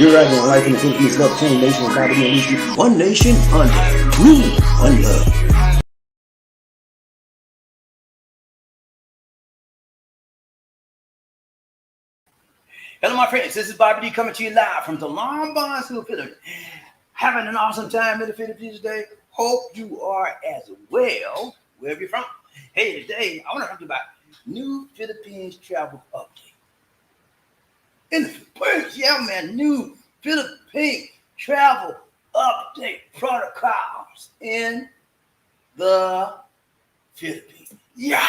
You're right on life in the Philippines, love 20 nations, BobbieD and LisaD. One nation under rule, one love. Hello, my friends. This is BobbieD coming to you live from the Lombard, Philippines. Having an awesome time in the Philippines today. Hope you are as well, wherever you're from. Hey, today I want to talk about new Philippines travel update. In the Philippines, yeah, man, new Philippine travel update protocols in the Philippines. Yeah.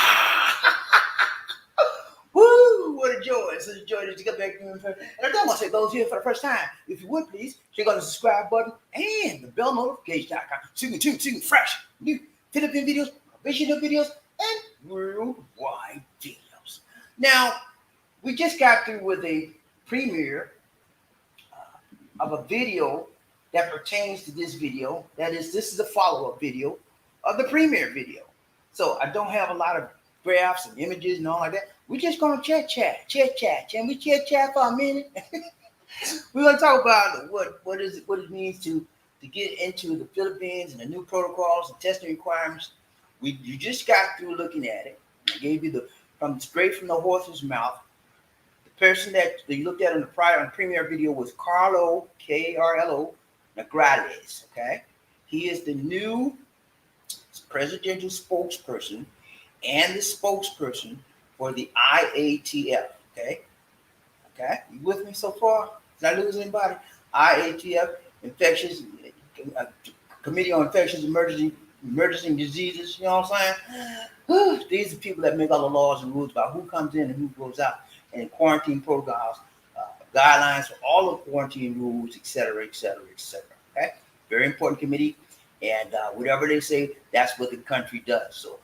Woo! What a joy. It's such a joy to get back. And I don't want to say those here for the first time. If you would, please click on the subscribe button and the bell notification icon so you can tune fresh new Philippine videos, original videos, and worldwide videos. Now, we just got through with a premiere of a video that pertains to this video. That is, this is a follow-up video of the premiere video. So I don't have a lot of graphs and images and all like that. We're just gonna chit chat. Can we chit chat for a minute? We're gonna talk about what it means to get into the Philippines and the new protocols and testing requirements. You just got through looking at it. I gave you straight from the horse's mouth. The person that you looked at on the premiere video was Carlo, K-A-R-L-O, Nograles. Okay, he is the new presidential spokesperson and the spokesperson for the IATF. Okay, you with me so far? Did I lose anybody? IATF, Committee on Infectious Emerging Diseases. You know what I'm saying? These are people that make all the laws and rules about who comes in and who goes out, and quarantine protocols, guidelines for all the quarantine rules, etc., etc., etc. Okay, very important committee, and whatever they say, that's what the country does. So.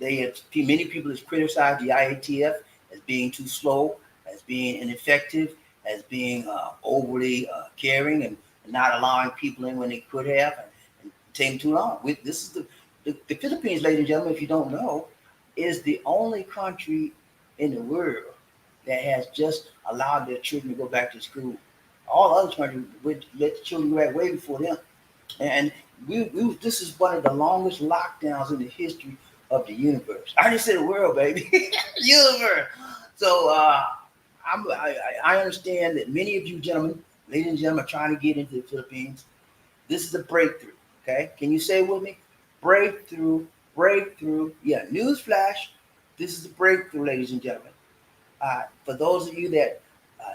Many people have criticized the IATF as being too slow, as being ineffective, as being overly caring and not allowing people in when they could have, and taking too long. This is the Philippines, ladies and gentlemen, if you don't know, is the only country in the world that has just allowed their children to go back to school. All other countries would let the children go back way before them. And this is one of the longest lockdowns in the history of the universe. I didn't say the world, baby. Universe. So I understand that many of you gentlemen, ladies and gentlemen, are trying to get into the Philippines. This is a breakthrough. Okay, can you say it with me? Breakthrough. Yeah, newsflash. This is a breakthrough, ladies and gentlemen. For those of you that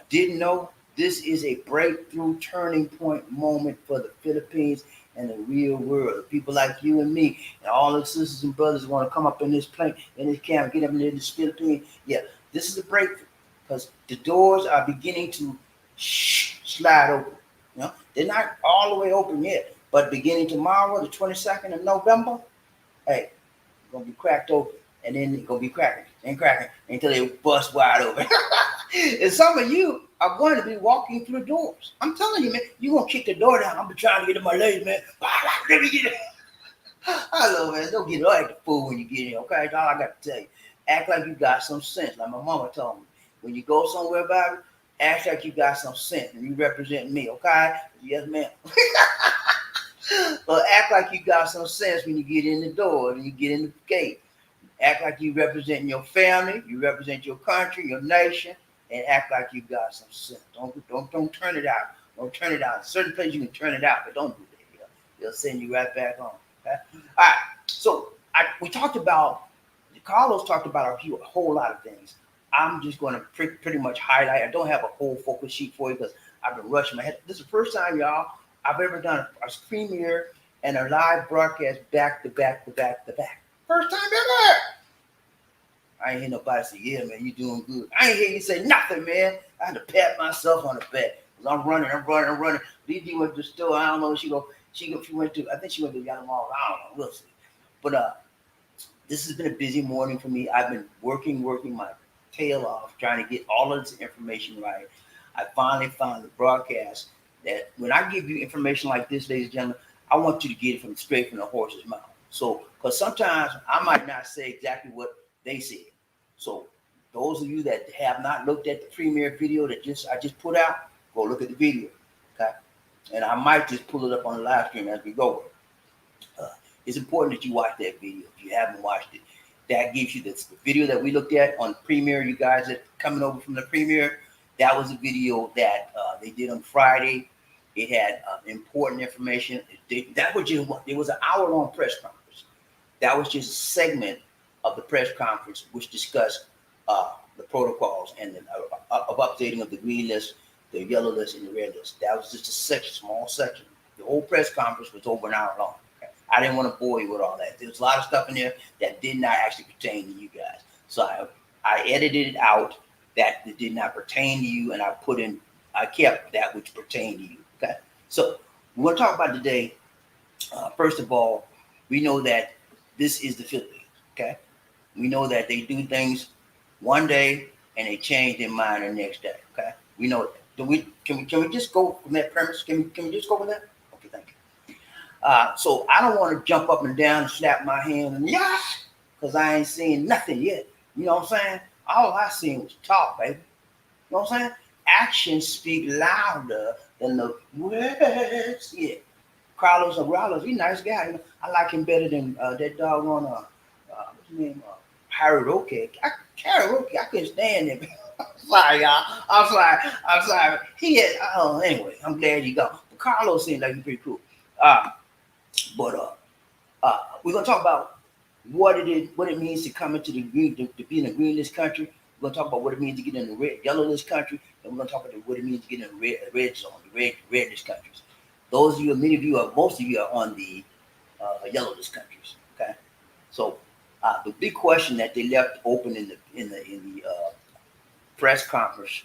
didn't know, this is a breakthrough turning point moment for the Philippines and the real world. People like you and me and all the sisters and brothers want to come up in this plane, in this camp, get up in this Philippines. Yeah, this is a breakthrough because the doors are beginning to slide open. You know, they're not all the way open yet, but beginning tomorrow, the 22nd of November, hey, it's gonna be cracked open, and then it's gonna be cracking until they bust wide open. And some of you are going to be walking through the doors. I'm telling you, man, you're going to kick the door down. I'm trying to get to my lady, man. Let me get it. I love, man. Don't get it like the fool when you get in, okay? That's all I got to tell you. Act like you got some sense, like my mama told me. When you go somewhere, Bobby, act like you got some sense and you represent me, okay? Yes, ma'am. But act like you got some sense when you get in the door and you get in the gate. Act like you represent your family, you represent your country, your nation, and act like you got some sense. Don't turn it out. Don't turn it out. Certain places you can turn it out, but don't do that. They'll send you right back home. Okay? All right. So we talked about, Carlos talked about a whole lot of things. I'm just going to pretty much highlight. I don't have a whole focus sheet for you because I've been rushing my head. This is the first time, y'all, I've ever done a premiere and a live broadcast back to back. First time ever. I ain't hear nobody say, yeah, man, you doing good. I ain't hear you say nothing, man. I had to pat myself on the back. I'm running. Lizzie went to the store. I don't know. She went to, I think she went to Young Mall. I don't know. We'll see. But this has been a busy morning for me. I've been working my tail off, trying to get all of this information right. I finally found the broadcast that when I give you information like this, ladies and gentlemen, I want you to get it straight from the horse's mouth. So, because sometimes I might not say exactly what they said. So those of you that have not looked at the premiere video that I just put out, Go look at the video, okay? And I might just pull it up on the live stream as we go. It's important that you watch that video if you haven't watched it. That gives you the video that we looked at on Premiere. You guys that coming over from the Premiere, that was a video that they did on Friday. It had important information. That was just it was an hour-long press conference. That was just a segment of the press conference which discussed the protocols and of updating of the green list, the yellow list, and the red list. That was just a section, small section. The whole press conference was over an hour long. I didn't want to bore you with all that. There's a lot of stuff in there that did not actually pertain to you guys. So I edited it out that did not pertain to you, and I kept that which pertained to you. Okay. So we're going to talk about today. First of all, we know that this is the Philippines. Okay. We know that they do things one day and they change their mind the next day. Okay. We know that. Can we just go from that premise? Can we just go with that? Okay, thank you. So I don't want to jump up and down and slap my hand and yes, because I ain't seen nothing yet. You know what I'm saying? All I seen was talk, baby. You know what I'm saying? Actions speak louder than the words. Yeah. Carlos Aguilar, he's a nice guy. You know, I like him better than that doggone what's his name? Karaoke. Karaoke. I couldn't stand it. Sorry, y'all. I'm sorry. He had anyway, I'm glad you go. But Carlos seemed like he's pretty cool. But we're gonna talk about what it means to come into the green, to be in a green list country. We're gonna talk about what it means to get in the red, yellow list country, and we're gonna talk about what it means to get in the red zone, the red list countries. Those of you, most of you are on the yellow list countries. Okay, so the big question that they left open in the press conference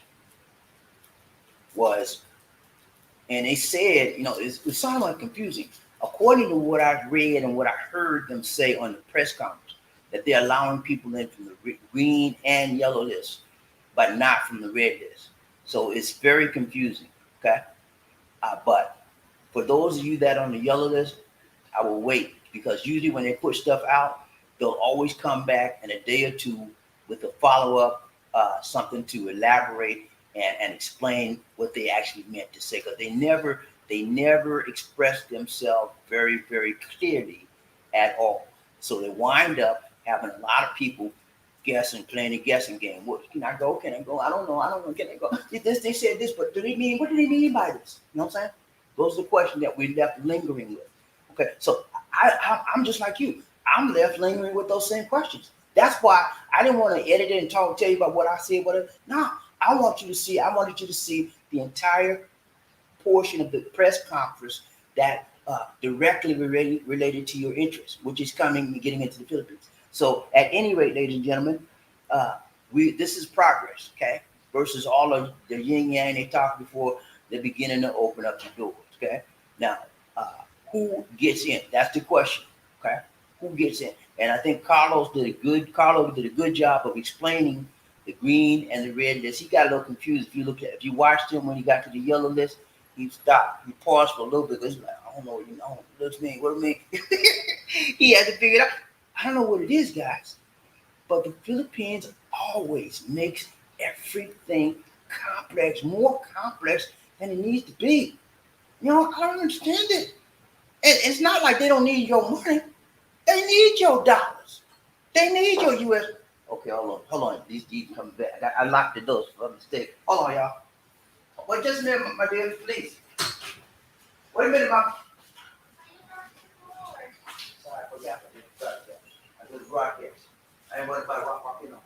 was, and they said, you know, it somewhat confusing. According to what I've read and what I heard them say on the press conference, that they're allowing people in from the green and yellow list, but not from the red list. So it's very confusing, okay? But for those of you that are on the yellow list, I will wait, because usually when they put stuff out, they'll always come back in a day or two with a follow-up, something to elaborate and explain what they actually meant to say, because they never expressed themselves very, very clearly at all. So they wind up having a lot of people guessing, playing a guessing game. What can I go? Can I go? I don't know. Can I go? They said this, but what do they mean by this? You know what I'm saying? Those are the questions that we left lingering with. Okay, so I'm just like you. I'm left lingering with those same questions. That's why I didn't want to edit it and tell you about what I said. No, I wanted you to see the entire portion of the press conference that directly related to your interest, which is coming and getting into the Philippines. So at any rate, ladies and gentlemen, this is progress, okay? Versus all of the yin yang they talked before they're beginning to open up the doors, okay? Now, who gets in? That's the question, okay? Who gets in? And I think Carlos did a good job of explaining the green and the red list. He got a little confused. If you watched him when he got to the yellow list, he stopped. He paused for a little bit. He's like, I don't know what you know. What it mean? He had to figure it out. I don't know what it is, guys. But the Philippines always makes everything complex, more complex than it needs to be. You know, I don't understand it. And it's not like they don't need your money. They need your dollars. They need your US. Okay, hold on. These coming back. I locked the doors for a mistake. Hold on, y'all. Wait just a minute, my dear, please. Wait a minute, Mom. Sorry, I forgot. I did broadcast. I ain't worried about rock, you know.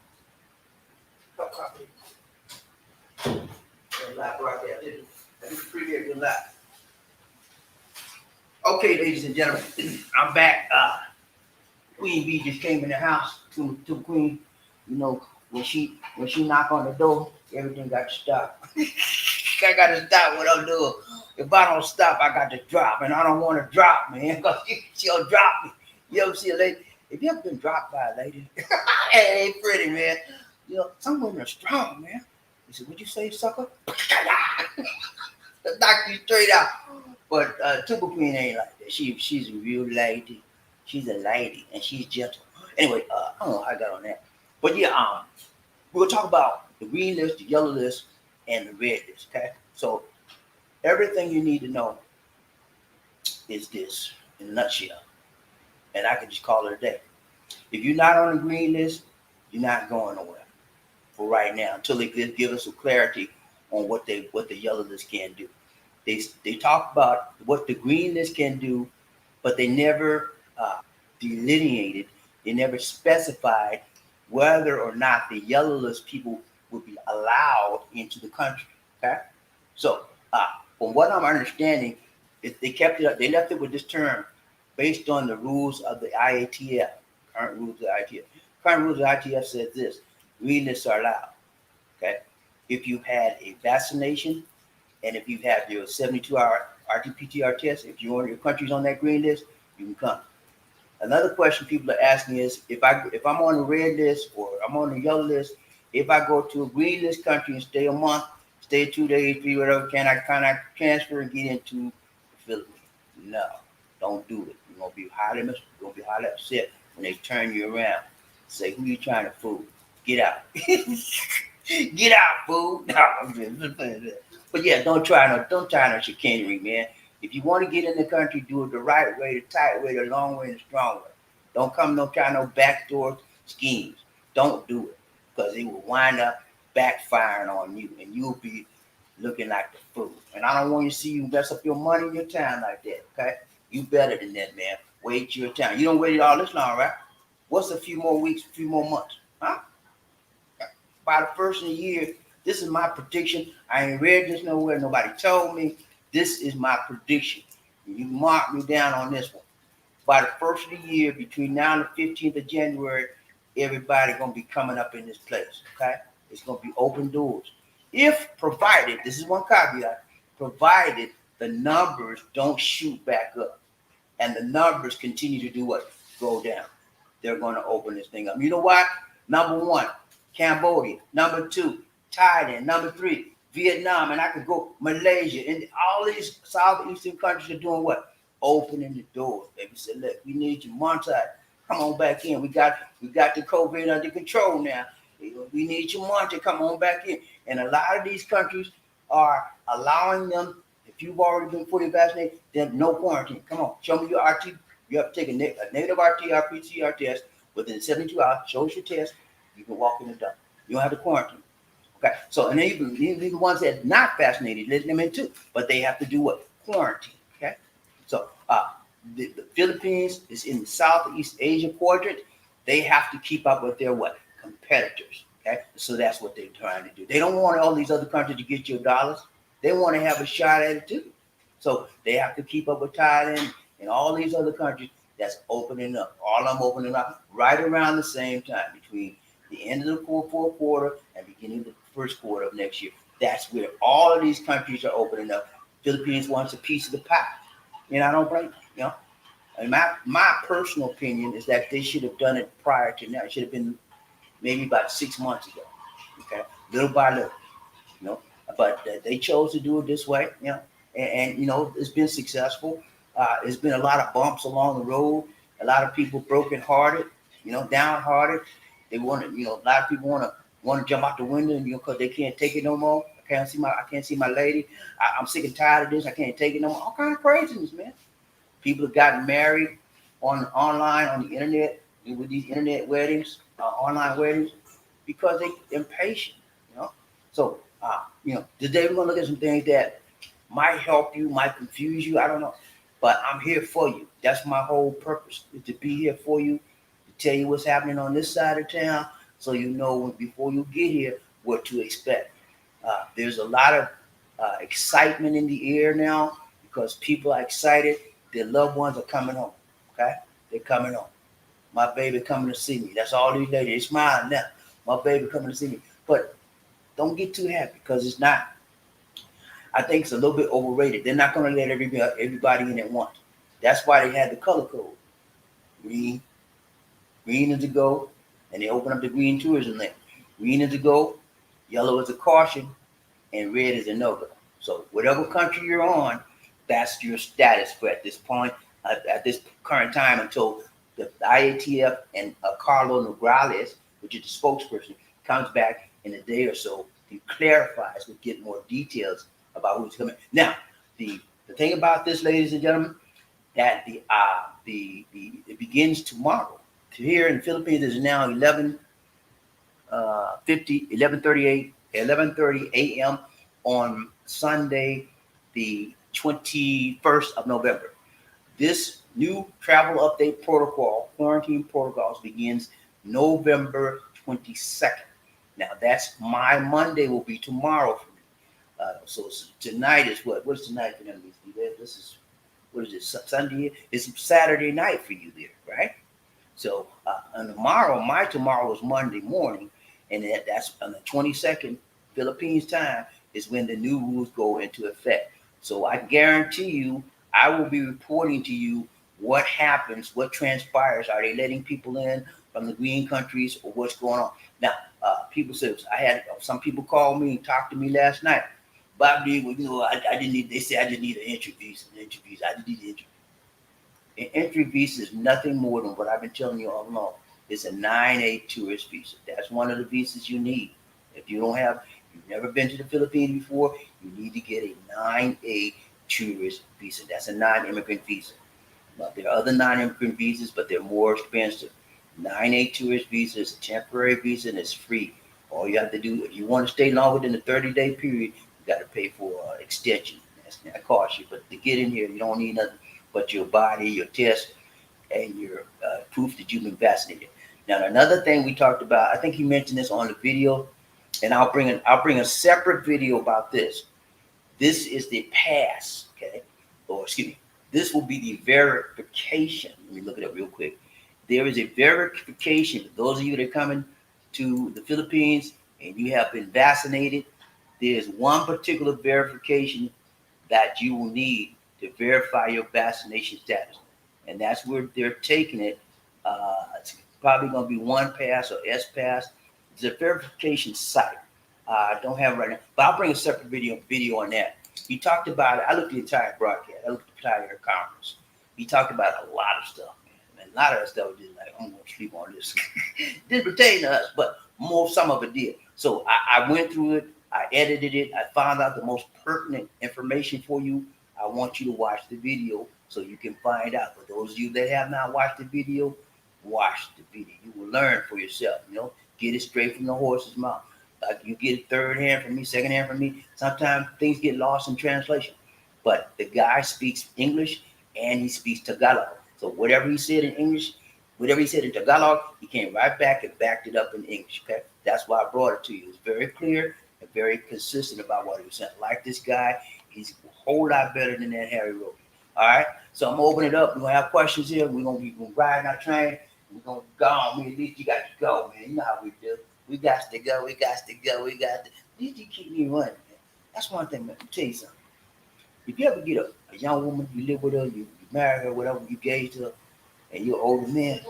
Copy. Live broadcast. I did the Premiere good live. Okay, ladies and gentlemen, I'm back. Queen Bee just came in the house to Queen. You know, when she knock on the door, everything got to stop. I got to stop what I'm doing. If I don't stop, I got to drop, and I don't want to drop, man, because she'll drop me. You ever see a lady? If you ever been dropped by a lady, it ain't pretty, man. You know, some women are strong, man. He said, "What'd you say, sucker?" Knock you straight out. But Tuba Queen ain't like that. She's a real lady. She's a lady, and she's gentle. Anyway, I don't know how I got on that. But yeah, we're gonna talk about the green list, the yellow list, and the red list. Okay. So Everything you need to know is this in a nutshell, and I can just call it a day. If you're not on the green list, you're not going nowhere for right now until they give us some clarity on what the yellow list can do. They talk about what the green list can do, but they never delineated, they never specified whether or not the yellow list people would be allowed into the country. Okay, so from what I'm understanding, they kept it up. They left it with this term based on the rules of the IATF. Current rules of the IATF. Current rules of the IATF says this: green lists are allowed. Okay, if you've had a vaccination and if you've had your 72-hour RT-PCR test, if your country's on that green list, you can come. Another question people are asking is if I'm on the red list or I'm on the yellow list, if I go to a green list country and stay a month, stay 2 days, 3, whatever, can I transfer and get into the Philippines? No, don't do it. You're gonna be highly upset when they turn you around. Say, who you trying to fool? Get out. Get out, fool. No, I'm just playing that. But yeah, don't try no chicanery, man. If you want to get in the country, do it the right way, the tight way, the long way, the strong way. Don't try no backdoor schemes. Don't do it because it will wind up backfiring on you, and you'll be looking like the fool. And I don't want you to see you mess up your money and your time like that. Okay, you better than that, man. Wait your time. You don't wait all this long, right? What's a few more weeks, a few more months, huh? By the first of the year, this is my prediction. I ain't read this nowhere. Nobody told me. This is my prediction. You mark me down on this one. By the first of the year, between now and the 15th of January, everybody gonna be coming up in this place. Okay, it's gonna be open doors. If provided, this is one caveat, provided the numbers don't shoot back up and the numbers continue to do what? Go down. They're gonna open this thing up. You know why? Number one, Cambodia. Number two, Thailand. Number three, Vietnam. And I could go Malaysia. And all these southeastern countries are doing what? Opening the doors. Baby said, look, we need you monetary. Come on back in. We got the COVID under control now. We need your money to come on back in. And a lot of these countries are allowing them, if you've already been fully vaccinated, then no quarantine. Come on, show me your RT. You have to take a negative RT-PCR test within 72 hours. Show us your test. You can walk in the door. You don't have to quarantine. Okay. So, and even the ones that are not vaccinated, let them in too. But they have to do what? Quarantine. Okay. So, the Philippines is in the Southeast Asia quadrant. They have to keep up with their what? Competitors. Okay. So that's what they're trying to do. They don't want all these other countries to get your dollars. They want to have a shot at it too. So they have to keep up with Thailand and all these other countries that's opening up. All of them opening up right around the same time between the end of the fourth quarter and beginning of the first quarter of next year. That's where all of these countries are opening up. Philippines wants a piece of the pie. And I don't blame them, you know. And my personal opinion is that they should have done it prior to now. It should have been maybe about 6 months ago. Okay, little by little, you know. But they chose to do it this way, you know. And you know, it's been successful. There's been a lot of bumps along the road. A lot of people brokenhearted, you know, downhearted. They want to, you know, a lot of people want to jump out the window, you know, because they can't take it no more. I can't see my lady. I'm sick and tired of this. I can't take it no more. All kind of craziness, man. People have gotten married online on the internet with these internet weddings, online weddings, because they're impatient, you know. So, you know, today we're gonna look at some things that might help you, might confuse you. I don't know, but I'm here for you. That's my whole purpose, is to be here for you, to tell you what's happening on this side of town, so you know before you get here what to expect. There's a lot of excitement in the air now because people are excited. Their loved ones are coming home. Okay, they're coming home. My baby coming to see me. That's all these ladies. They smiling now. My baby coming to see me. But don't get too happy because it's not. I think it's a little bit overrated. They're not going to let everybody in at once. That's why they had the color code. Green is a go, and they open up the green tourism lane. Green is a go, yellow is a caution, and red is a no-go. So whatever country you're on, that's your status for at this point, at this current time, until the IATF and Carlo Nograles, which is the spokesperson, comes back in a day or so and clarifies, we'll get more details about who's coming. Now, the thing about this, ladies and gentlemen, that it begins tomorrow. Here in the Philippines, it is now 11:30 a.m. on Sunday, the 21st of November. This new travel update protocol, quarantine protocols, begins November 22nd. Now, that's my Monday will be tomorrow for me. So tonight is what? What's tonight for them? This is, what is it, Sunday? It's Saturday night for you there, right? So and my tomorrow is Monday morning, and that's on the 22nd Philippines time is when the new rules go into effect. So I guarantee you, I will be reporting to you what happens, what transpires. Are they letting people in from the green countries, or what's going on? Now, people say, I had some people call me and talk to me last night. Bobbie, well, I didn't need. They said I just need an entry visa. I just need an entry. An entry visa is nothing more than what I've been telling you all along. It's a 9A tourist visa. That's one of the visas you need. If you've never been to the Philippines before, you need to get a 9A tourist visa. That's a non-immigrant visa. Now, there are other non-immigrant visas, but they're more expensive. 9A tourist visa is a temporary visa, and it's free. All you have to do, if you want to stay longer than the 30-day period, you got to pay for extension. That costs you. But to get in here, you don't need nothing but your body, your test, and your proof that you've been vaccinated. Now, another thing we talked about, I think you mentioned this on the video, and I'll bring a separate video about this. This is the pass, okay? Or excuse me, this will be the verification. Let me look it up real quick. There is a verification. For those of you that are coming to the Philippines and you have been vaccinated, there's one particular verification that you will need to verify your vaccination status. And that's where they're taking it. It's probably going to be OnePass or S-Pass. It's a verification site. I don't have it right now, but I'll bring a separate video on that. He talked about it. I looked at the entire broadcast. I looked at the entire conference. He talked about a lot of stuff, man. And a lot of that stuff was just like, I'm going to sleep on this. Didn't pertain to us, but some of it did. So I went through it. I edited it. I found out the most pertinent information for you. I want you to watch the video so you can find out. For those of you that have not watched the video, watch the video. You will learn for yourself. Get it straight from the horse's mouth. Like you get it third hand from me, second hand from me. Sometimes things get lost in translation. But the guy speaks English and he speaks Tagalog. So whatever he said in English, whatever he said in Tagalog, he came right back and backed it up in English. Okay, that's why I brought it to you. It's very clear and very consistent about what he was saying. Like this guy, he's a whole lot better than that Harry Rogan. All right, so I'm gonna open it up. We're gonna have questions here. We're gonna be riding our train. We're gonna go on. At least you got to go, man. You know how we do. We got to go. We got to go. We got to. Did you keep me running, man? That's one thing, man. Let me tell you something. If you ever get a young woman, you live with her, you marry her, whatever, you engage her, and you're an older man.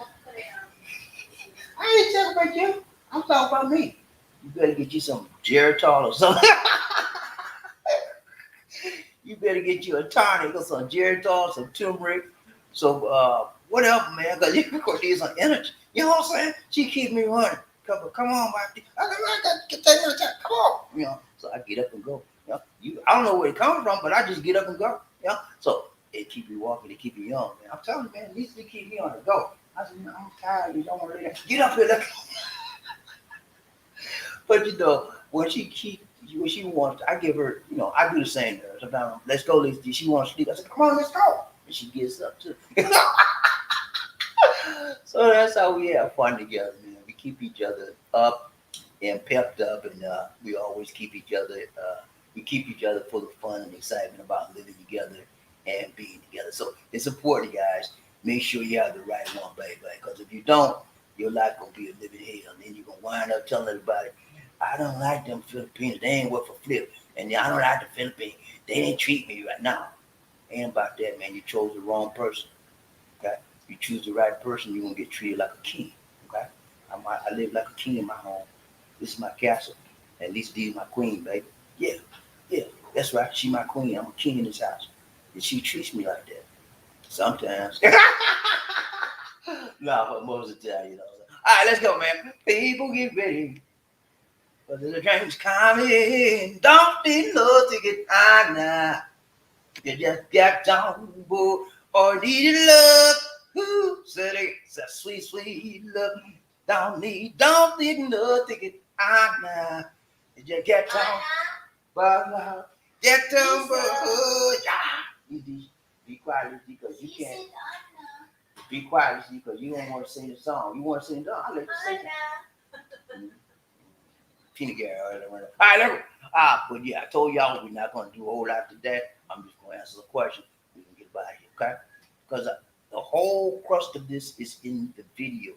I ain't talking about you. I'm talking about me. You better get you some Geritol or something. You better get you a tonic or some Geritol, some turmeric, some whatever, man, because you need some energy. You know what I'm saying? She keeps me running. Come on, Bobbie. I got to get that time. Come on. So I get up and go. I don't know where it comes from, but I just get up and go. So it keep you walking, it keep you young, man. I'm telling you, man, it needs to keep me on the go. I said, I'm tired. You don't want to get up here. But when she wants, I give her, I do the same to her. Sometimes, let's go, Lisa. She wants to sleep. I said, come on, let's go. And she gets up too. So that's how we have fun together, man. We keep each other up and pepped up, and we always keep each other. We keep each other full of fun and excitement about living together and being together. So it's important, guys. Make sure you have the right one, baby. Because if you don't, your life gonna be a living hell. And then you're gonna wind up telling everybody, I don't like them Philippines. They ain't worth a flip. And I don't like the Philippines. They didn't treat me right now. Ain't about that, man. You chose the wrong person. Okay? You choose the right person, you're gonna get treated like a king. Okay? I live like a king in my home. This is my castle. At least these my queen, baby. Yeah, that's right. She my queen. I'm a king in this house. And she treats me like that. Sometimes. But most of the time, All right, let's go, man. People get ready. But the train's coming. Don't be low to get on now. You just got down, boy, or needed love. Who said it's a sweet, sweet love? Don't need nothing. Nah. You just get down, but get down, boy. You be quiet because you can't. Be quiet because you don't want to sing the song. You want to sing the song? I'll let you sing it. Peanut Gary. All right, but yeah, I told y'all we're not going to do a whole lot today. I'm just going to answer the question. We can get by here, okay? Because the whole crust of this is in the video,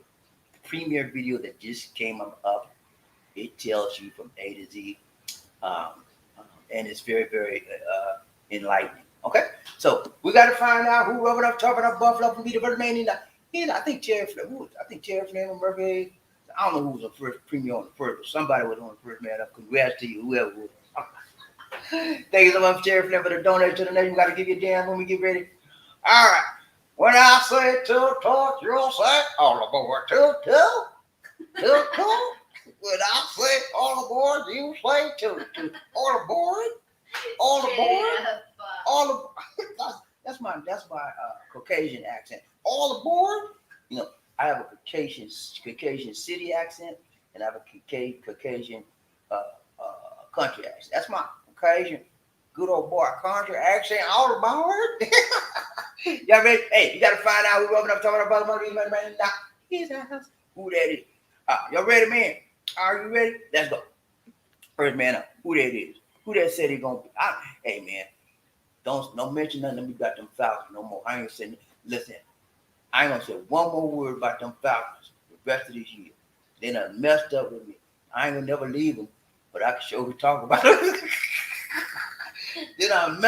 the premiere video that just came up. It tells you from A to Z, and it's very, very enlightening. Okay, so we got to find out who rubbing up, chopping up, buffalo from the first man in the. I think Terry Flynn, Murphy. I don't know who was the first premiere on the first, but somebody was on the first man up. Congrats to you, whoever was. Thank you so much, Terry Flynn, for the donation to the nation. We got to give you a damn when we get ready. All right. When I say to talk, you'll say all aboard. Two. When I say all aboard, you say two. All aboard. That's my Caucasian accent. All aboard. You know, I have a Caucasian city accent, and I have a Caucasian country accent. That's my Caucasian good old boy country accent. All aboard. Y'all ready? Hey, you gotta find out who rubbing up talking about his house. Who that is? Y'all ready, man? Are you ready? Let's go. First man up. Who that is? Who that said he gonna be? Hey man, don't mention nothing that we got them Falcons no more. I ain't saying. Listen, I ain't gonna say one more word about them Falcons the rest of this year. They done messed up with me. I ain't gonna never leave them, but I can sure talk about it. They done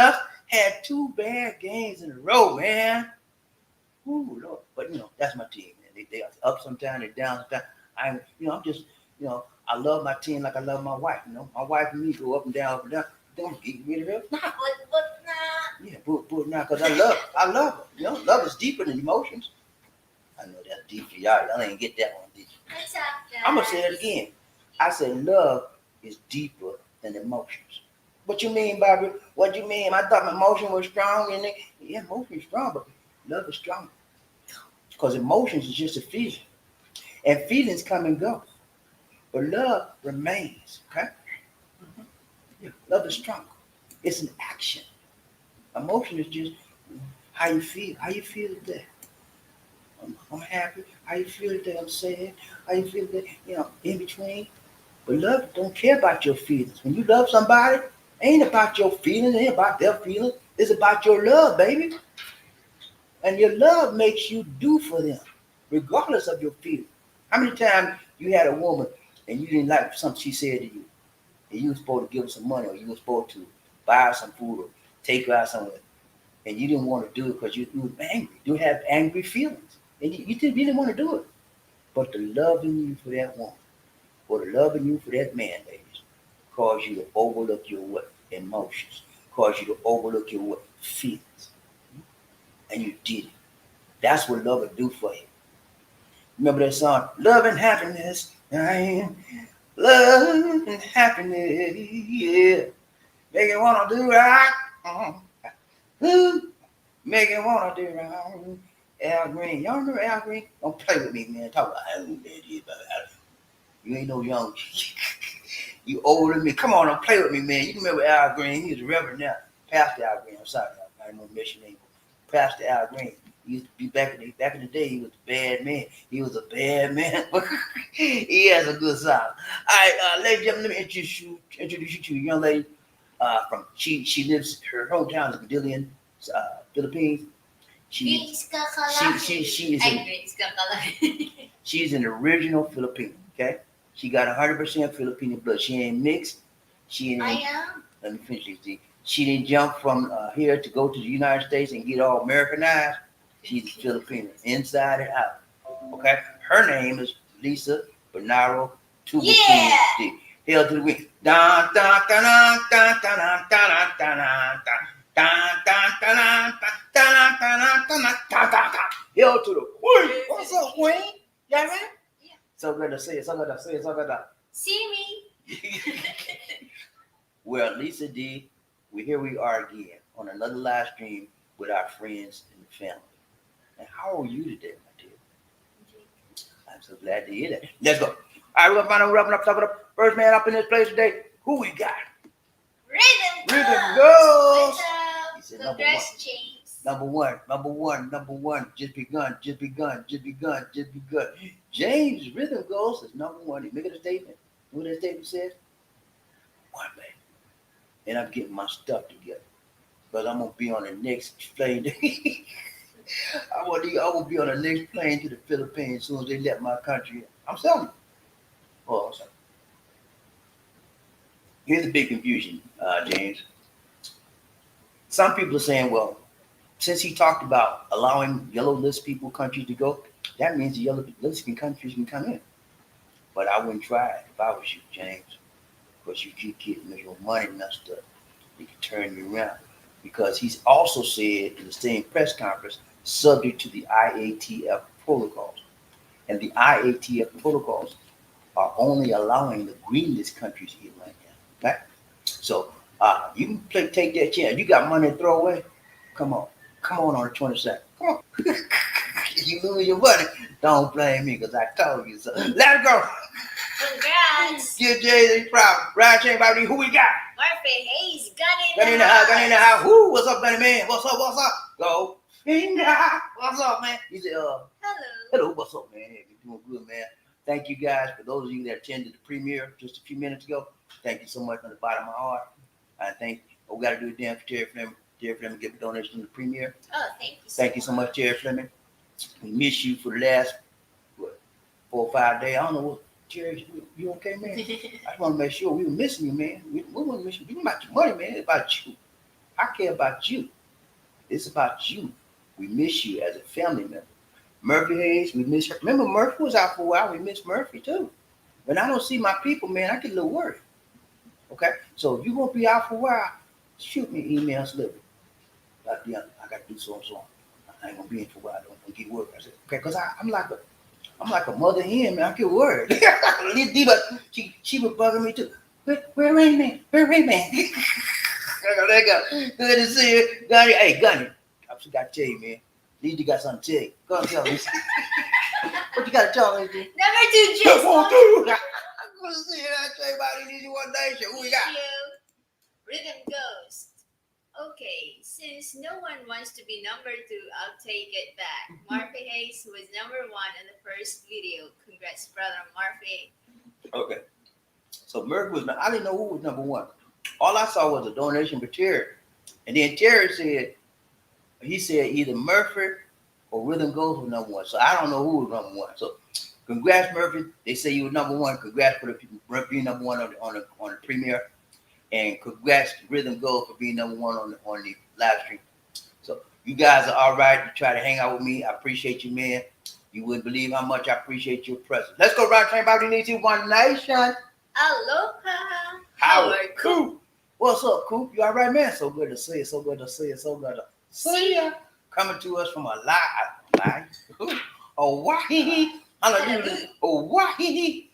had 2 bad games in a row, man. Ooh, Lord. But that's my team, man. They are up sometimes, they down sometimes. I'm just, I love my team like I love my wife. My wife and me go up and down. Don't get rid of her. Nah. But nah. Yeah, but nah, because I love her. Love is deeper than emotions. I know that's deep for y'all. Y'all ain't get that one, did you? I'm gonna say it again. I said love is deeper than emotions. What you mean, Bobby? What you mean? I thought my emotion was strong, and yeah, emotion is strong, but love is stronger. Because emotions is just a feeling, and feelings come and go, but love remains. Okay? Mm-hmm. Yeah, love is stronger. It's an action. Emotion is just how you feel. How you feel today? I'm happy. How you feel today? I'm sad. How you feel today? In between. But love don't care about your feelings. When you love somebody, it ain't about your feelings. It ain't about their feelings. It's about your love, baby. And your love makes you do for them, regardless of your feelings. How many times you had a woman and you didn't like something she said to you, and you were supposed to give her some money, or you were supposed to buy her some food, or take her out somewhere, and you didn't want to do it because you were angry. You have angry feelings, and you didn't want to do it. But the love in you for that woman, or the love in you for that man, ladies, cause you to overlook your what? Emotions, cause you to overlook your what? Feelings. And you did it. That's what love will do for you. Remember that song, Love and Happiness. I am love and happiness. Yeah. Make it wanna do right. Make it wanna do right. Al Green. Y'all remember Al Green? Don't play with me, man. Talk about Al Green. You ain't no young. You older than me. Come on, don't play with me, man. You remember Al Green. He was a reverend now. Pastor Al Green. I'm sorry, I ain't no mission name. Pastor Al Green. He used to be back in the day. He was a bad man. He was a bad man. He has a good song. All right, ladies and gentlemen, let me introduce you to a young lady. She lives. Her hometown is Badillion, Philippines. She's an original Filipino. Okay, she got 100% Filipino blood. She ain't mixed. I am. Let me finish this. She didn't jump from here to go to the United States and get all Americanized. She's a Filipino, inside and out. Okay? Her name is Lisa Bernardo Tuba. Yeah! Hail to the wind. Dun, dun, dun, dun, dun, dun, dun, dun, dun, dun. Hail to the queen. What's up, queen? Yeah, man? Yeah. So good to see you. So good to see you. So good to see me. Well, Lisa D, here we are again. on another live stream with our friends and family. And how are you today, my dear? I'm so glad to hear that. Let's go. All right, we're gonna find out wrapping up, talking up. First man up in this place today. Who we got? Rhythm Girls. He said Congrats, James. number one. Just begun. James Rhythm Girls is number one. He making a statement. You know what that statement says? One man. And I'm getting my stuff together. But I'm gonna be on the next plane. I will be on the next plane to the Philippines as soon as they let my country in. I'm telling you. Oh, I'm sorry. Here's the big confusion, James. Some people are saying, well, since he talked about allowing yellow list people countries to go, that means the yellow list countries can come in. But I wouldn't try it if I was you, James, because you keep getting your money messed up. It can turn you around. Because he's also said in the same press conference, subject to the IATF protocols. And the IATF protocols are only allowing the green list countries to get right now. Okay? So you can take that chance. You got money to throw away? Come on the 22nd. Come on. If you lose your money, don't blame me because I told you so. Let it go. Congrats. Give Jay-Z proud. Ryan Chain Bobby, who we got? Murphy Hayes, Gun in the house. Woo, what's up, Gunny Man? What's up? Go. What's up, man? He said, hello, what's up, man? Hey, you're doing good, man. Thank you guys for those of you that attended the premiere just a few minutes ago. Thank you so much from the bottom of my heart. I think we got to do it again for Terry Fleming. Terry Fleming give a donation to the premiere. Oh, thank you. Thank you so much, Terry Fleming. We miss you for the last 4 or 5 days. I don't know what. Jerry, you okay, man? I just want to make sure we were missing you, man. We want to miss you. It's about your money, man. It's about you. I care about you. It's about you. We miss you as a family member. Murphy Hayes, we miss her. Remember, Murphy was out for a while. We miss Murphy, too. When I don't see my people, man, I get a little worried. Okay? So if you're going to be out for a while, shoot me an email slip. Like, yeah, I got to do so and so. I ain't going to be in for a while. Don't get worried. I said, okay, because I'm like a mother hen, man. I get worried. Diva, she was bugging me too. Where Rayman? There you go. Good to see you. Gunny. Hey, Gunny. I forgot to tell you, man. These you got something to tell you. Go and tell me. What you got to tell me? Number 2, James. I'm going to see you. I tell you about these one day. Who we got? Rhythm Ghost. Okay, since no one wants to be number 2, I'll take it back. Murphy Hayes was number 1 in the first video. Congrats, brother Murphy. Okay. So Murphy was, I didn't know who was number 1. All I saw was a donation for Terry. And then Terry said, he said either Murphy or Rhythm Ghost was number 1. So I don't know who was number 1. So congrats, Murphy. They say you were number 1. Congrats for the people being number 1 on the premiere. And congrats to Rhythm Gold for being number 1 on the live stream. So you guys are all right. You try to hang out with me. I appreciate you, man. You wouldn't believe how much I appreciate your presence. Let's go right train about the One Nation. Aloha. Howard Coop. What's up, Coop? You all right, man? So good to see you. So good to see you. Coming to us from a live Hawaii. Hallelujah. Hawaii.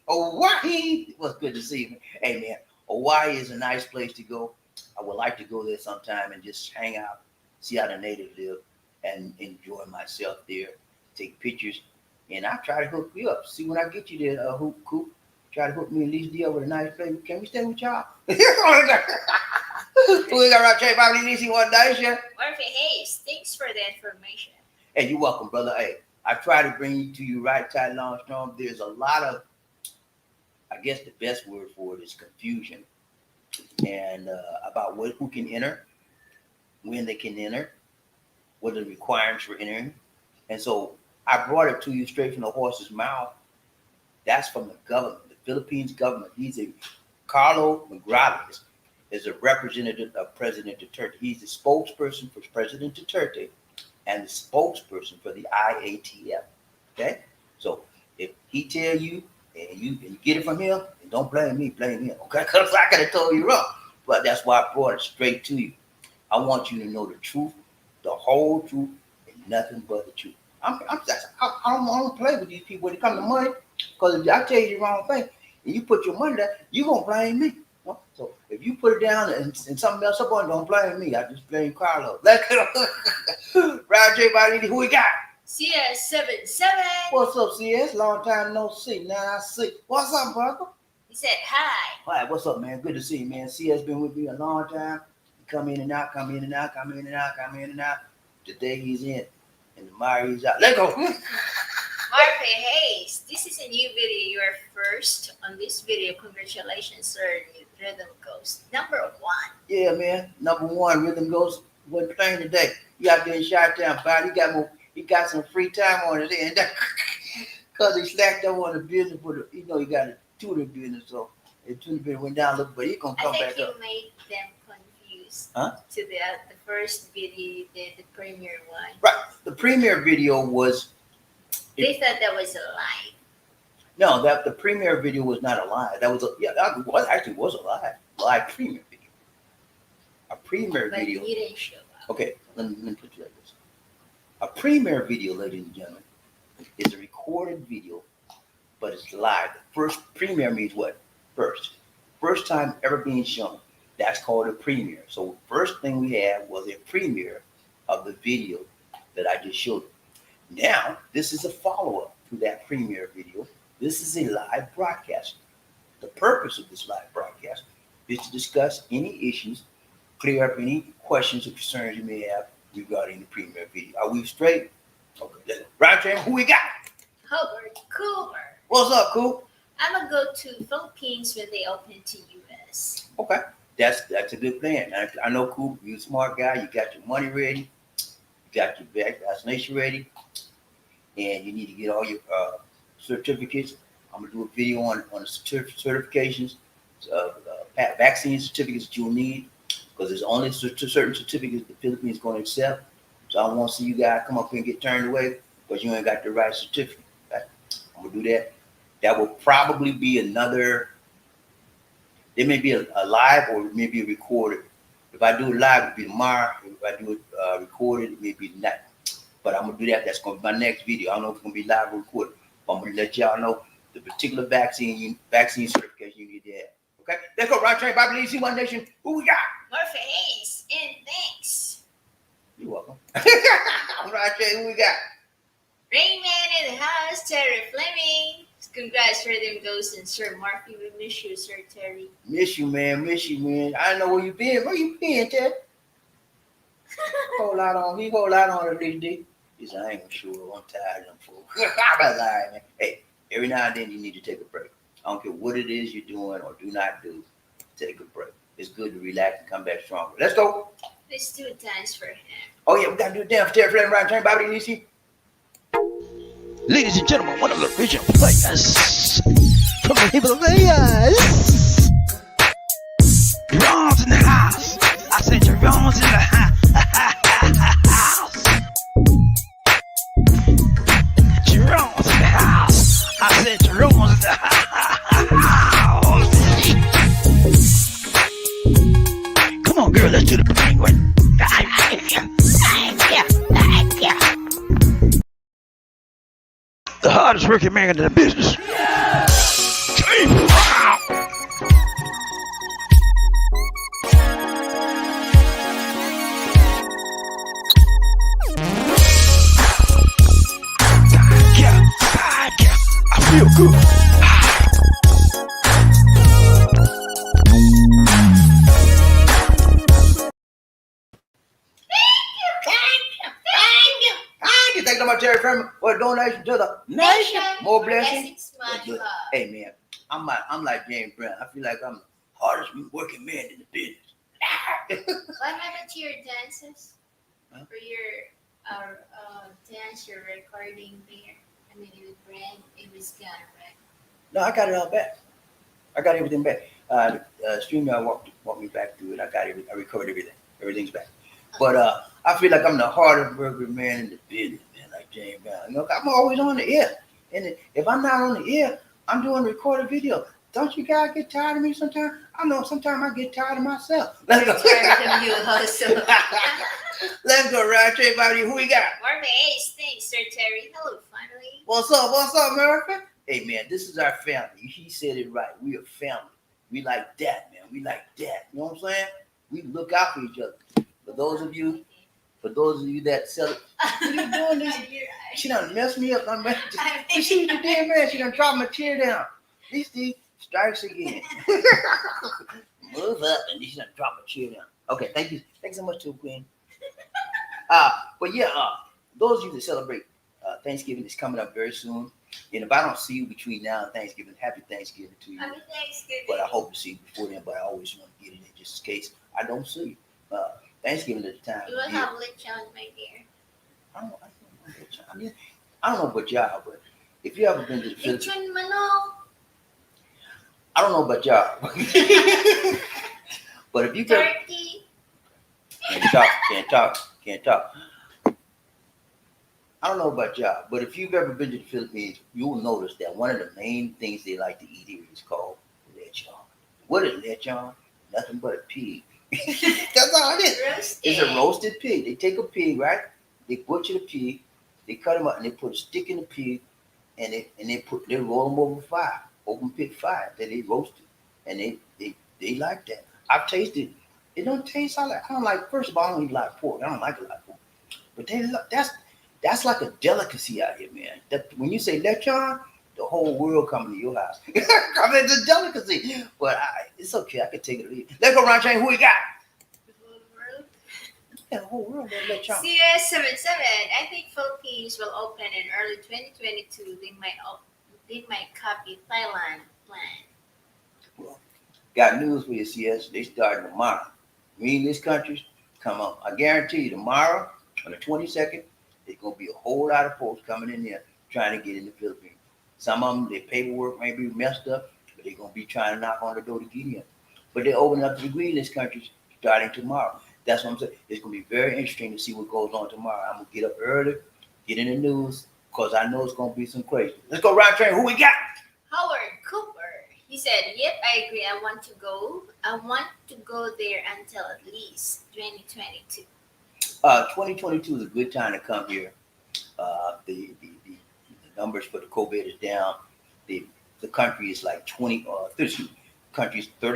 It was good to see you, man. Hey, man. Hawaii is a nice place to go. I would like to go there sometime and just hang out, see how the natives live, and enjoy myself there, take pictures. And I try to hook you up. See, when I get you there, Coop, try to hook me and LisaD with a nice place. Can we stay with y'all? We got right check out Lisa one day, yeah. Murphy Hayes, thanks for the information. Hey, you're welcome, brother. Hey, I try to bring you to you right tight, long storm. There's a lot of, I guess the best word for it is confusion, and about who can enter, when they can enter, what are the requirements for entering. And so I brought it to you straight from the horse's mouth. That's from the government, the Philippines government. Carlo Morales is a representative of President Duterte. He's the spokesperson for President Duterte and the spokesperson for the IATF. Okay? So if he tell you, and you get it from him, and don't blame me, blame him, okay? Because I could have told you wrong. But that's why I brought it straight to you. I want you to know the truth, the whole truth, and nothing but the truth. I don't play with these people when it comes to money, because if I tell you the wrong thing, and you put your money there, you're going to blame me. No? So if you put it down and something else up on, don't blame me. I just blame Carlos. Let's go. Roger, everybody, who we got? CS77. What's up, CS? Long time no see. Now I see. What's up, brother? He said hi. All right, what's up, man? Good to see you, man. CS been with me a long time. Come in and out, come in and out, come in and out, come in and out. Today he's in, and tomorrow he's out. Let's go. Marfe Hayes, this is a new video. You are first on this video. Congratulations, sir. Rhythm Ghost. Number 1. Yeah, man. Number 1, Rhythm Ghost wasn't playing today. He out there in Chi-Town, buddy. He got some free time on his end. Because he slacked up on the business for the, he got a tutor business, so the tutor business went down a little, but he gonna come back up. I think you made them confused to the first video you did, the premiere one. Right. The premiere video was. They thought that was a lie. No, the premiere video was not a lie. That was actually was a live premiere video. A premiere but video. But you didn't show up. Okay, let me put you like this. A premiere video, ladies and gentlemen, is a recorded video, but it's live. The first premiere means what? First time ever being shown. That's called a premiere. So first thing we had was a premiere of the video that I just showed you. Now, this is a follow-up to that premiere video. This is a live broadcast. The purpose of this live broadcast is to discuss any issues, clear up any questions or concerns you may have regarding the premiere video. Are we straight? Okay. Right, Jam, who we got? Hobart Cooper. What's up, Coop? I'm gonna go to Philippines when they open to US. Okay, that's a good plan. I know, Coop, you're a smart guy. You got your money ready. You got your vaccination ready. And you need to get all your certificates. I'm gonna do a video on the certifications, vaccine certificates that you'll need, because there's only certain certificates the Philippines is going to accept. So I want to see you guys come up here and get turned away because you ain't got the right certificate. Okay? I'm gonna do that. That will probably be another. There may be a live or it may be a recorded. If I do it live, it'll be tomorrow. If I do it recorded, it may be tonight. But I'm gonna do that. That's gonna be my next video. I don't know if it's gonna be live or recorded. But I'm gonna let y'all know the particular vaccine certification you need to have. Okay, let's go. Right train, BobbieD and LisaD, One Nation. Who we got? Marfe Hayes, and thanks. You're welcome. Right train, who we got? Rainman in the house, Terry Fleming. Congrats, Rhythm Ghost and Sir Marfe. We miss you, Sir Terry. Miss you, man. Miss you, man. I know where you been. Where you been, Ted? He hold out on it, LisaD. He said, I ain't sure. I'm tired of them folks. I'm all right, man. Hey, every now and then you need to take a break. I don't care what it is you're doing or do not do. Take a break. It's good to relax and come back stronger. Let's go. Let's do a dance for him. Oh, yeah, we got to do a dance for Terry Fleming, right train, BobbieD and LisaD. Ladies and gentlemen, one of the original players from the Himalayas. Jerome's in the house. I said Jerome's in the house. Jerome's in the house. I said Jerome's in the house. Come on, girl, let's do the penguin. The hardest working man in the business. I feel good. Thank you, my Terry Fleming, for a donation to the nation. More blessings. Hey, man, I'm like James Brown. I feel like I'm the hardest working man in the business. What happened to your dances? For your dance, your recording there? I mean, it was brand, it was gone, right? No, I got it all back. I got everything back. StreamYard walked me back through it. I got it. I recovered everything. Everything's back. But I feel like I'm the hardest working man in the business, man, like James Brown. You know, I'm always on the air. And if I'm not on the air, I'm doing recorded video. Don't you guys get tired of me sometimes? I know sometimes I get tired of myself. Let's go. Tired of you also. Let's go, right, everybody. Who we got? Marfe Hayes, thanks, Sir Terry. Hello, finally. What's up? What's up, America? Hey, man, this is our family. He said it right. We are family. We like that, man. We like that. You know what I'm saying? We look out for each other. For those of you that sell it, what are you doing this? She done messed me up. You see what you did, man? She done dropped my chair down. These strikes again. Move up, and she done dropped my chair down. Okay, thank you. Thanks so much, too, Queen. But yeah, those of you that celebrate Thanksgiving is coming up very soon. And if I don't see you between now and Thanksgiving, happy Thanksgiving to you. Happy Thanksgiving. But I hope to see you before then. But I always want to get it in just in case I don't see you. Thanksgiving at the time. You will have lechon, my dear. I don't know about y'all, but if you ever been to the Philippines, Lechon manok. I don't know about y'all. But if you Turkey. can't talk. I don't know about y'all, but if you've ever been to the Philippines, you will notice that one of the main things they like to eat here is called lechon. What is lechon? Nothing but a pig. That's all it is. Roasted. It's a roasted pig. They take a pig, right? They butcher the pig, they cut them up, and they put a stick in the pig, and they roll them over fire, open pit fire. Then they roast it, and they like that. I've tasted. It don't taste like I don't like. First of all, I don't eat a lot of pork. I don't like a lot of pork, but that's like a delicacy out here, man. That when you say lechon, the whole world coming to your house. I mean, it's a delicacy, but it's okay. I can take it or leave it. Let's go, Ron Chain. Who we got? Yeah, the whole world got lechon. CS77. I think Philippines will open in early 2022. They might copy Thailand plan. Well, got news for you, CS. They starting tomorrow. Greenlist countries, come on. I guarantee you tomorrow, on the 22nd, there's going to be a whole lot of folks coming in there trying to get in the Philippines. Some of them, their paperwork may be messed up, but they're going to be trying to knock on the door to get in. But they're opening up to the greenlist countries starting tomorrow. That's what I'm saying. It's going to be very interesting to see what goes on tomorrow. I'm going to get up early, get in the news, because I know it's going to be some crazy. Let's go, Round Train. Who we got? Howard Cooper. He said, yep, I agree. I want to go there until at least 2022. 2022 is a good time to come here. The numbers for the COVID is down. The country is like 30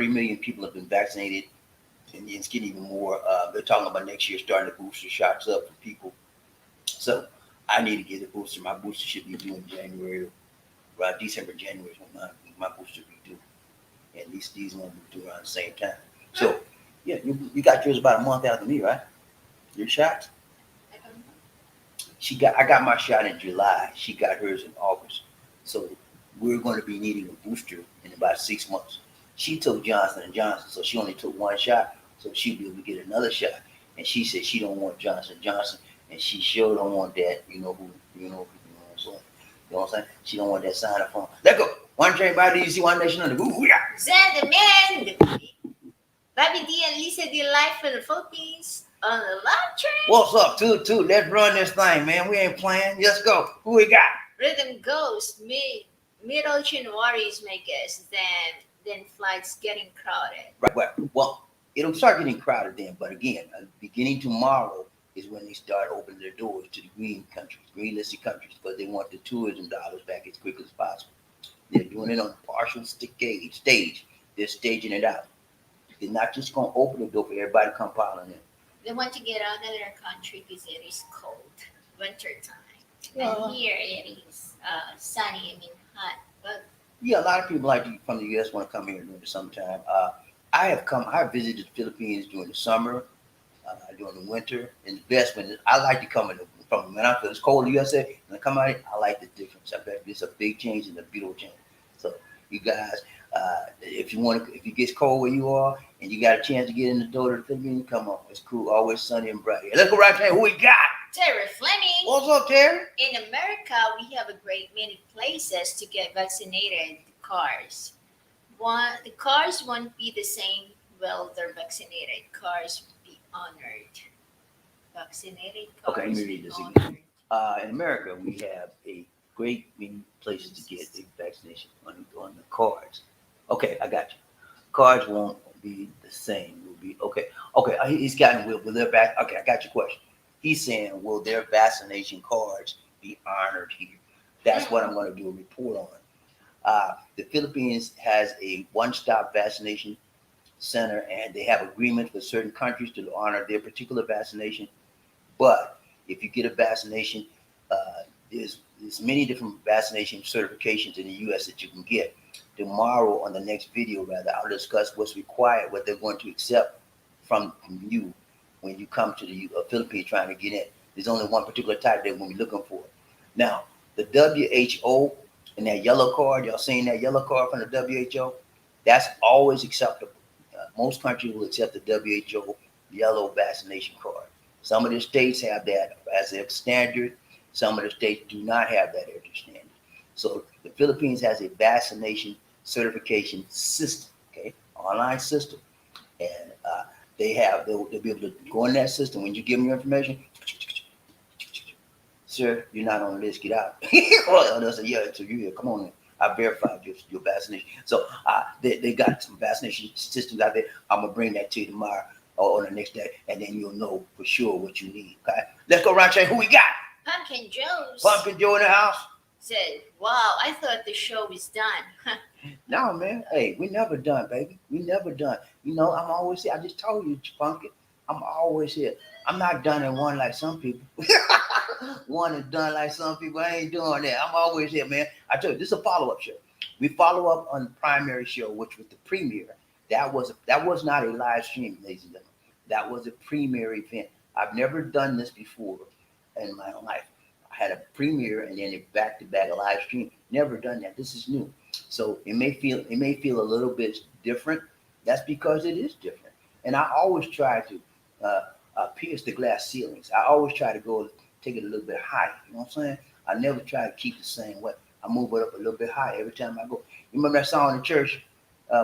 million people have been vaccinated, and it's getting even more. They're talking about next year starting to booster shots up for people. So I need to get a booster. My booster should be due in January, around December, January is when my booster will be due. And these won't be due around the same time. So yeah, you got yours about a month after me, right? Your shots? I got my shot in July. She got hers in August. So we're going to be needing a booster in about 6 months. She took Johnson & Johnson, so she only took one shot, so she'll be able to get another shot. And she said she don't want Johnson & Johnson, and she sure don't want that. You know what I'm saying? She don't want that sign up on. Let's go. One train by DC, one nation under. Who we got? Xanderman. BobbieD and LisaD live from the Philippines on the live train. What's up, two? Let's run this thing, man. We ain't playing. Let's go. Who we got? Rhythm Ghost. Mid-ocean worries my guess. Then flights getting crowded. Right. Well, it'll start getting crowded then. But again, beginning tomorrow is when they start opening their doors to the green-listed countries, because they want the tourism dollars back as quick as possible. They're doing it on a partial stage. They're staging it out. They're not just going to open the door for everybody to come piling in. They want to get out of their country because it is cold, winter time. And here it is sunny, hot. But yeah, a lot of people from the U.S. want to come here during the summertime. I visited the Philippines during the summer, during the winter, and the best when I like to come from when I feel it's cold in the USA, and I come out here, I like the difference. I bet it's a big change and a beautiful change. So you guys, if it gets cold where you are and you got a chance to get in the door to the Philippines, come on. It's cool. Always sunny and bright here. Let's go right there. Who we got? Terry Fleming. What's up, Terry? In America, we have a great many places to get vaccinated cars. The cars won't be the same. Well, they're vaccinated. Cars will be honored. Vaccinated cars. Okay, let me read this again. In America, we have a great many places to get the vaccination on the cards. Okay, I got you. Cards won't be the same. Will be okay. He's gotten will their back. Okay, I got your question. He's saying, will their vaccination cards be honored here? That's what I'm going to do a report The Philippines has a one-stop vaccination center, and they have agreements with certain countries to honor their particular vaccination. But if you get a vaccination, there's many different vaccination certifications in the U.S. that you can get. Tomorrow, on the next video, rather, I'll discuss what's required, what they're going to accept from you when you come to the Philippines trying to get in. There's only one particular type they're going to be looking for. Now, the WHO and that yellow card, y'all seen that yellow card from the WHO? That's always acceptable. Most countries will accept the WHO yellow vaccination card. Some of the states have that as their standard. Some of the states do not have that as their standard. So the Philippines has a vaccination certification system, okay, online system, and they'll be able to go in that system. When you give them your information, sir, you're not on the list. Get out. Well, they'll say, yeah, so you here. Come on in. I verified your vaccination. So they got some vaccination systems out there. I'm gonna bring that to you tomorrow or the next day, and then you'll know for sure what you need. Okay, let's go around. Who we got? Pumpkin Joe's Pumpkin Joe in the house. said, "Wow, I thought the show was done." No, man. Hey, we never done, baby. We never done. You know, I'm always here. I just told you, Pumpkin. I'm always here. I'm not done in one like some people. One is done like some people. I ain't doing that. I'm always here, man. I told you, this is a follow-up show. We follow up on the primary show, which was the premiere. That was not a live stream, ladies and gentlemen. That was a premiere event. I've never done this before in my life. I had a premiere and then a back-to-back live stream. Never done that. This is new. So it may feel a little bit different. That's because it is different. And I always try to pierce the glass ceilings. I always try to go take it a little bit higher. You know what I'm saying? I never try to keep the same way. I move it up a little bit higher every time I go. You remember that song in the church,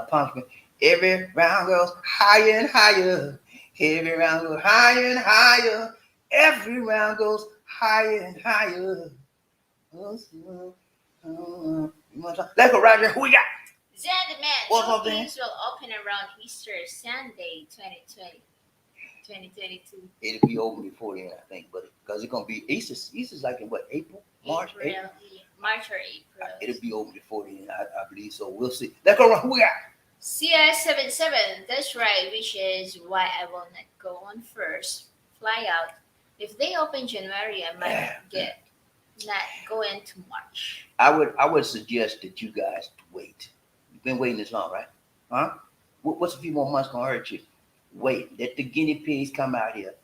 Pumpkin? Every round goes higher and higher. Every round goes higher and higher. Every round goes higher and higher. Let's go right here. Who we got? Zed Man, What's up, Philippines will open around Easter Sunday 2022. It'll be open before then, I think, but because it's gonna be Easter's like in what, April, March, April? March or April. It'll be open before then, I believe. So we'll see. Let's go. Who we got? CS77, that's right, which is why I will not go on first. Fly out. If they open January, I might not go into March. I would suggest that you guys wait. You've been waiting this long, right? Huh? What's a few more months gonna hurt you? Wait. Let the guinea pigs come out here.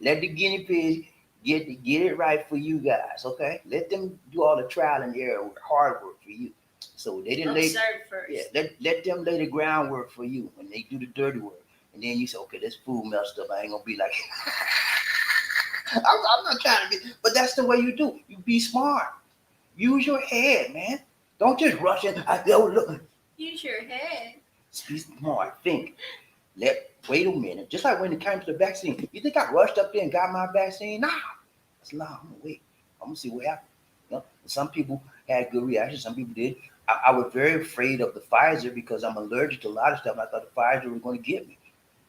Let the guinea pigs get it right for you guys, okay? Let them do all the trial and error, hard work for you. So they didn't Observe first. Yeah, let them lay the groundwork for you when they do the dirty work. And then you say, okay, this food messed up. I ain't gonna be like I'm not trying to be, but that's the way you do. You be smart. Use your head, man. Don't just rush in. Use your head. Be smart. Think. Wait a minute. Just like when it came to the vaccine. You think I rushed up there and got my vaccine? Nah. That's long. I'm gonna wait. I'm gonna see what happens. You know, some people had good reactions. Some people did. I was very afraid of the Pfizer because I'm allergic to a lot of stuff. I thought the Pfizer was going to get me.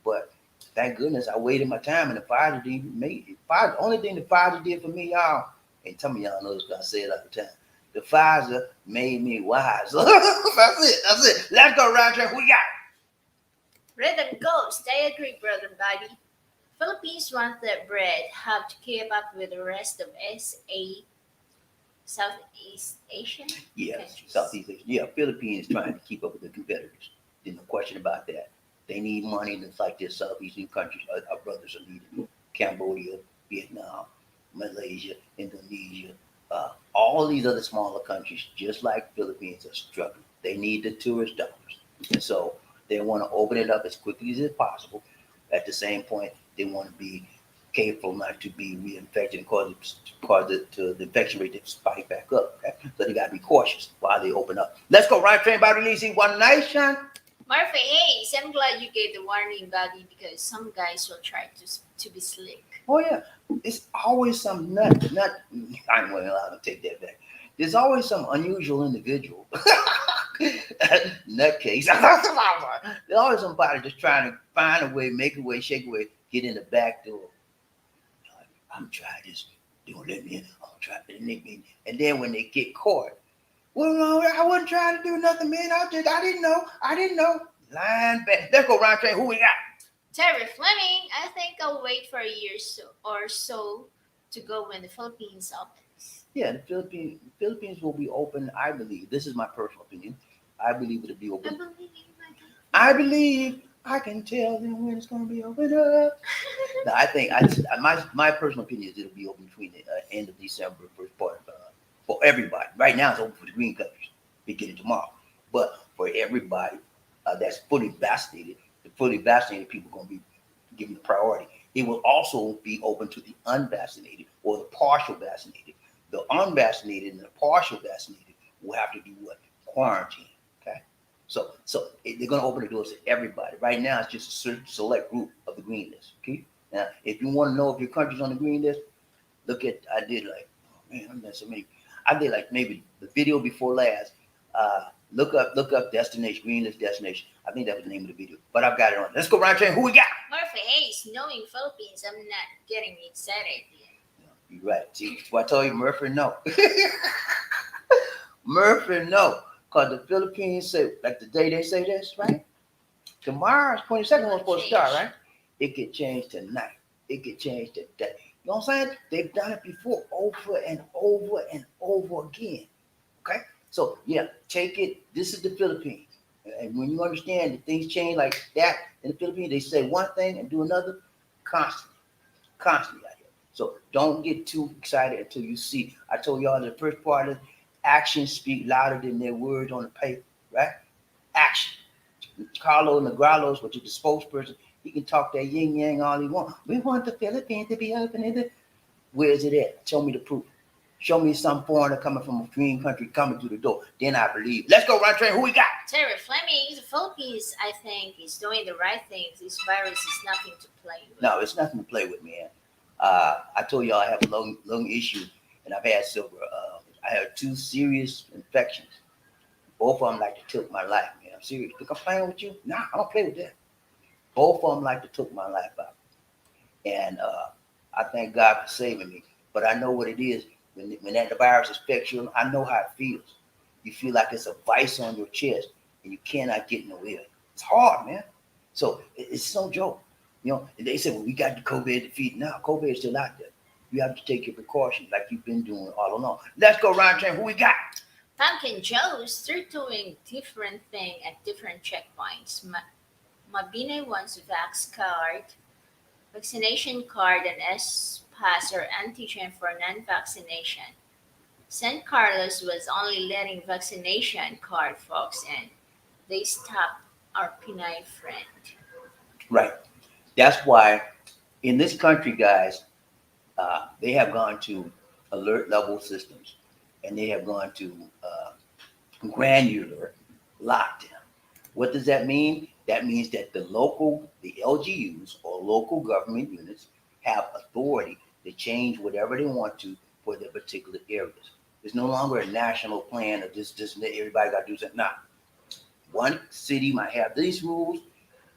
But thank goodness I waited my time and the Pfizer didn't make it. The only thing the Pfizer did for me, y'all, and some of y'all know this because I say it all the time. The Pfizer made me wise. That's it. Let's go, Roger. Who we got? Rhythm Ghost, I agree, brother Bobby. Philippines want that bread have to keep up with the rest of Southeast Asian countries. Southeast Asia. Yeah, Philippines trying to keep up with the competitors. There's no question about that. They need money just like their Southeastern countries. Our brothers are needing Cambodia, Vietnam, Malaysia, Indonesia. All these other smaller countries, just like Philippines, are struggling. They need the tourist dollars. And so they want to open it up as quickly as possible. At the same point, they want to be careful not to be reinfected and cause the infection rate to spike back up. Okay? So they got to be cautious while they open up. Let's go, right train, BobbieD and LisaD, One Nation. Murphy Hayes, I'm glad you gave the warning, Bobby, because some guys will try to be slick. Oh yeah, it's always some nut. I'm going to take that back. There's always some unusual individual, nutcase. There's always somebody just trying to find a way, make a way, shake a way, get in the back door. I'm trying this. They don't let me in. I'm trying to let me in. And then when they get caught, Well, no, I wasn't trying to do nothing, man. I didn't know. Lying back. Let's go round train. Who we got? Terry Fleming, I think I'll wait for a year or so to go when the Philippines opens. Yeah, the Philippines will be open. I believe. This is my personal opinion. I believe it'll be I open. believe I believe I can tell them when it's going to be open up. No, I think my personal opinion is it'll be open between the end of December, first part of for everybody. Right now, it's open for the green countries, beginning tomorrow. But for everybody that's fully vaccinated, the fully vaccinated people are going to be given the priority. It will also be open to the unvaccinated or the partial vaccinated. The unvaccinated and the partial vaccinated will have to do what? Quarantine. Okay. So they're going to open the doors to everybody. Right now, it's just a select group of the green list. Okay. Now, if you want to know if your country's on the green list, I did like, oh man, I'm done so many. I did like maybe the video before last. Look up destination, green list destination. I think that was the name of the video, but I've got it on. Let's go round train. Who we got? Murphy Hayes, knowing Philippines, I'm not getting excited yet. You're right. See, what I told you, Murphy, no. Murphy, no. Because the Philippines say, like the day they say this, right? Tomorrow's 22nd was supposed to start, right? It get changed tonight. It get changed today. You know what I'm saying? They've done it before over and over and over again. Okay? So, yeah, take it. This is the Philippines. And when you understand that things change like that in the Philippines, they say one thing and do another constantly out here. So don't get too excited until you see. I told y'all the first part of actions speak louder than their words on the paper, right? Action. Carlo Negralos, which is the spokesperson, he can talk that yin yang all he wants. We want the Philippines to be open. Where is it at? Show me the proof. Show me some foreigner coming from a green country coming through the door. Then I believe. Let's go, round train. Who we got? Terry Fleming, the Philippines, I think, is doing the right things. This virus is nothing to play with. No, it's nothing to play with, man. I told y'all I have a lung issue, and I've had several. I had 2 serious infections. Both of them like to took my life, man. I'm serious. Think I'm playing with you? Nah, I don't play with that. Both of them like to took my life out. And I thank God for saving me. But I know what it is. When that virus affects you, I know how it feels. You feel like it's a vice on your chest and you cannot get nowhere. It's hard, man. So it's no joke. You know, they say, well, we got the COVID defeated. Now, COVID is still out there. You have to take your precautions like you've been doing all along. Let's go, round train. Who we got? Pumpkin Joe's, they're doing different thing at different checkpoints. Mabine wants vaccination card, and S-Pass or antigen for non-vaccination. San Carlos was only letting vaccination card folks in. They stopped our Pinay friend. Right. That's why in this country, guys, they have gone to alert level systems and they have gone to granular lockdown. What does that mean? That means that the LGUs or local government units have authority to change whatever they want to for their particular areas. There's no longer a national plan of just everybody got to do something. Now, one city might have these rules,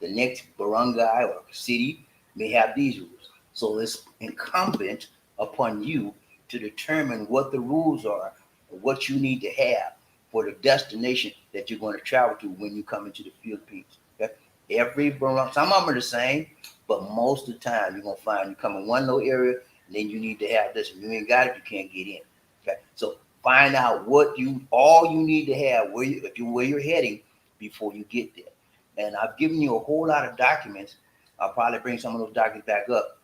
the next barangay or city may have these rules. So it's incumbent upon you to determine what the rules are, what you need to have for the destination that you're going to travel to when you come into the Philippines. Okay? Every barangay, some of them are the same, but most of the time you're going to find you come in one little area, and then you need to have this. If you ain't got it, you can't get in. Okay, so find out all you need to have where you're heading before you get there. And I've given you a whole lot of documents. I'll probably bring some of those documents back up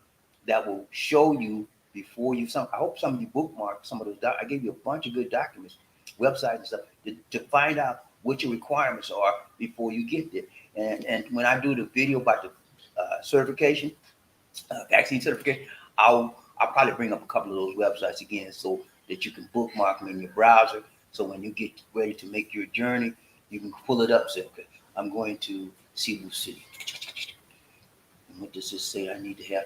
that will show you before you. I hope some of you bookmark some of those. I gave you a bunch of good documents, websites and stuff to find out what your requirements are before you get there. And when I do the video about the certification, vaccine certification, I'll probably bring up a couple of those websites again so that you can bookmark them in your browser. So when you get ready to make your journey, you can pull it up. Say, okay, I'm going to Cebu City. And what does this say? I need to have.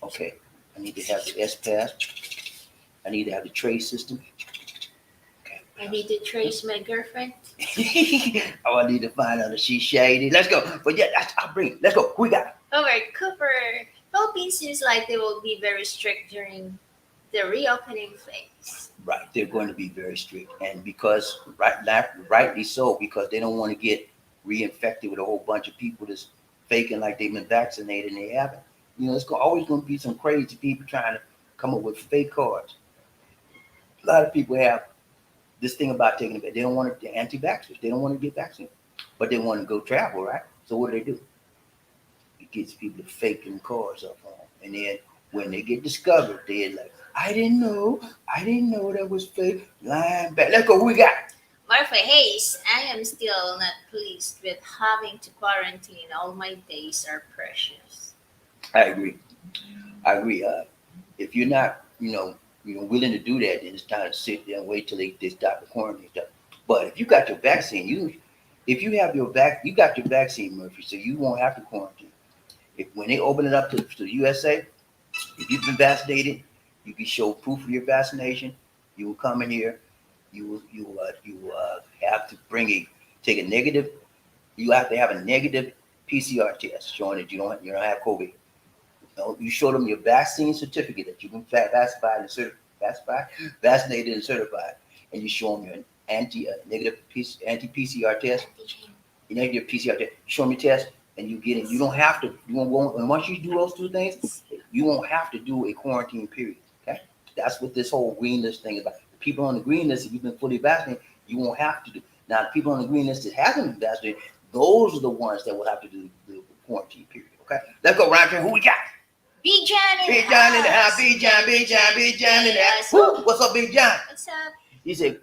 Okay, I need to have the S-Pass. I need to have the trace system. Okay. I need to trace my girlfriend. Oh, I need to find out if she's shady. Let's go. But yeah, I'll bring it. Let's go. Who we got? All right, Cooper. Philippines seems like they will be very strict during the reopening phase. Right, they're going to be very strict, and because rightly so, because they don't want to get reinfected with a whole bunch of people that's faking like they've been vaccinated and they haven't. It's always going to be some crazy people trying to come up with fake cards. A lot of people have this thing about taking it. They don't want to. The anti-vaxxers. They don't want to get vaccinated, but they want to go travel, right? So what do? It gets people to faking cards up on them, and then when they get discovered, they're like, I didn't know that was fake. Lying back. Let's go. Who we got? Marfa Hayes, I am still not pleased with having to quarantine. All my days are precious. I agree. I agree. If you're not, willing to do that, then it's time to sit there and wait till they stop the quarantine stuff. But if you got your vaccine, if you have you got your vaccine, Murphy, so you won't have to quarantine. If when they open it up to the USA, if you've been vaccinated, you can show proof of your vaccination. You will come in here. You have to take a negative. You have to have a negative PCR test showing that you don't have COVID. You show them your vaccine certificate that you've been vaccinated and certified, and you show them your negative anti-PCR test. Your negative PCR test. You show them your test, and you get it. You don't have to. You won't. And once you do those two things, you won't have to do a quarantine period. Okay, that's what this whole green list thing is about. The people on the green list, if you've been fully vaccinated, you won't have to do. Now, the people on the green list that haven't been vaccinated, those are the ones that will have to do the quarantine period. Okay, let's go round here. Who we got? Big John in Big John in the house. Big John in the house. Woo! What's up, Big John? What's up? He said,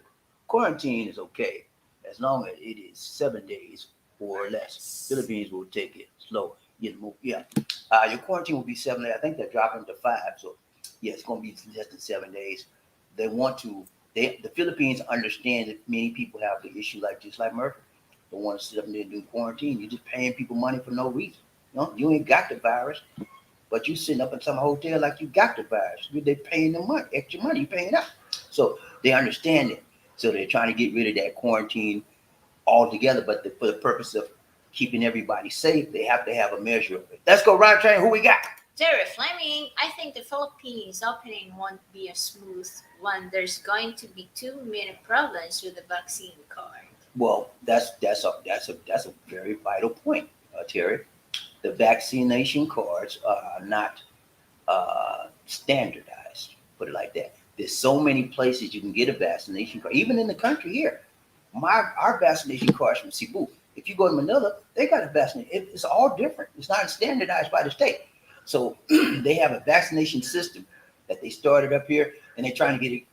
quarantine is okay as long as it is 7 days or less. Philippines will take it slow. Yeah. Your quarantine will be 7 days. I think they're dropping to 5. So, yeah, it's going to be less than 7 days. They want to. The Philippines understand that many people have the issue like Murphy. They want to sit up there and do quarantine. You're just paying people money for no reason. You ain't got the virus. But you sitting up in some hotel like you got the virus. They're paying them money, extra money, you paying up. So they understand it. So they're trying to get rid of that quarantine altogether. But for the purpose of keeping everybody safe, they have to have a measure of it. Let's go, Ryan Train. Who we got? Terry Fleming, I think the Philippines opening won't be a smooth one. There's going to be too many problems with the vaccine card. Well, that's a very vital point, Terry. The vaccination cards are not standardized, put it like that. There's so many places you can get a vaccination card, even in the country here. Our vaccination cards from Cebu. If you go to Manila, they got a vaccination. It's all different. It's not standardized by the state. So they have a vaccination system that they started up here, and they're trying to get it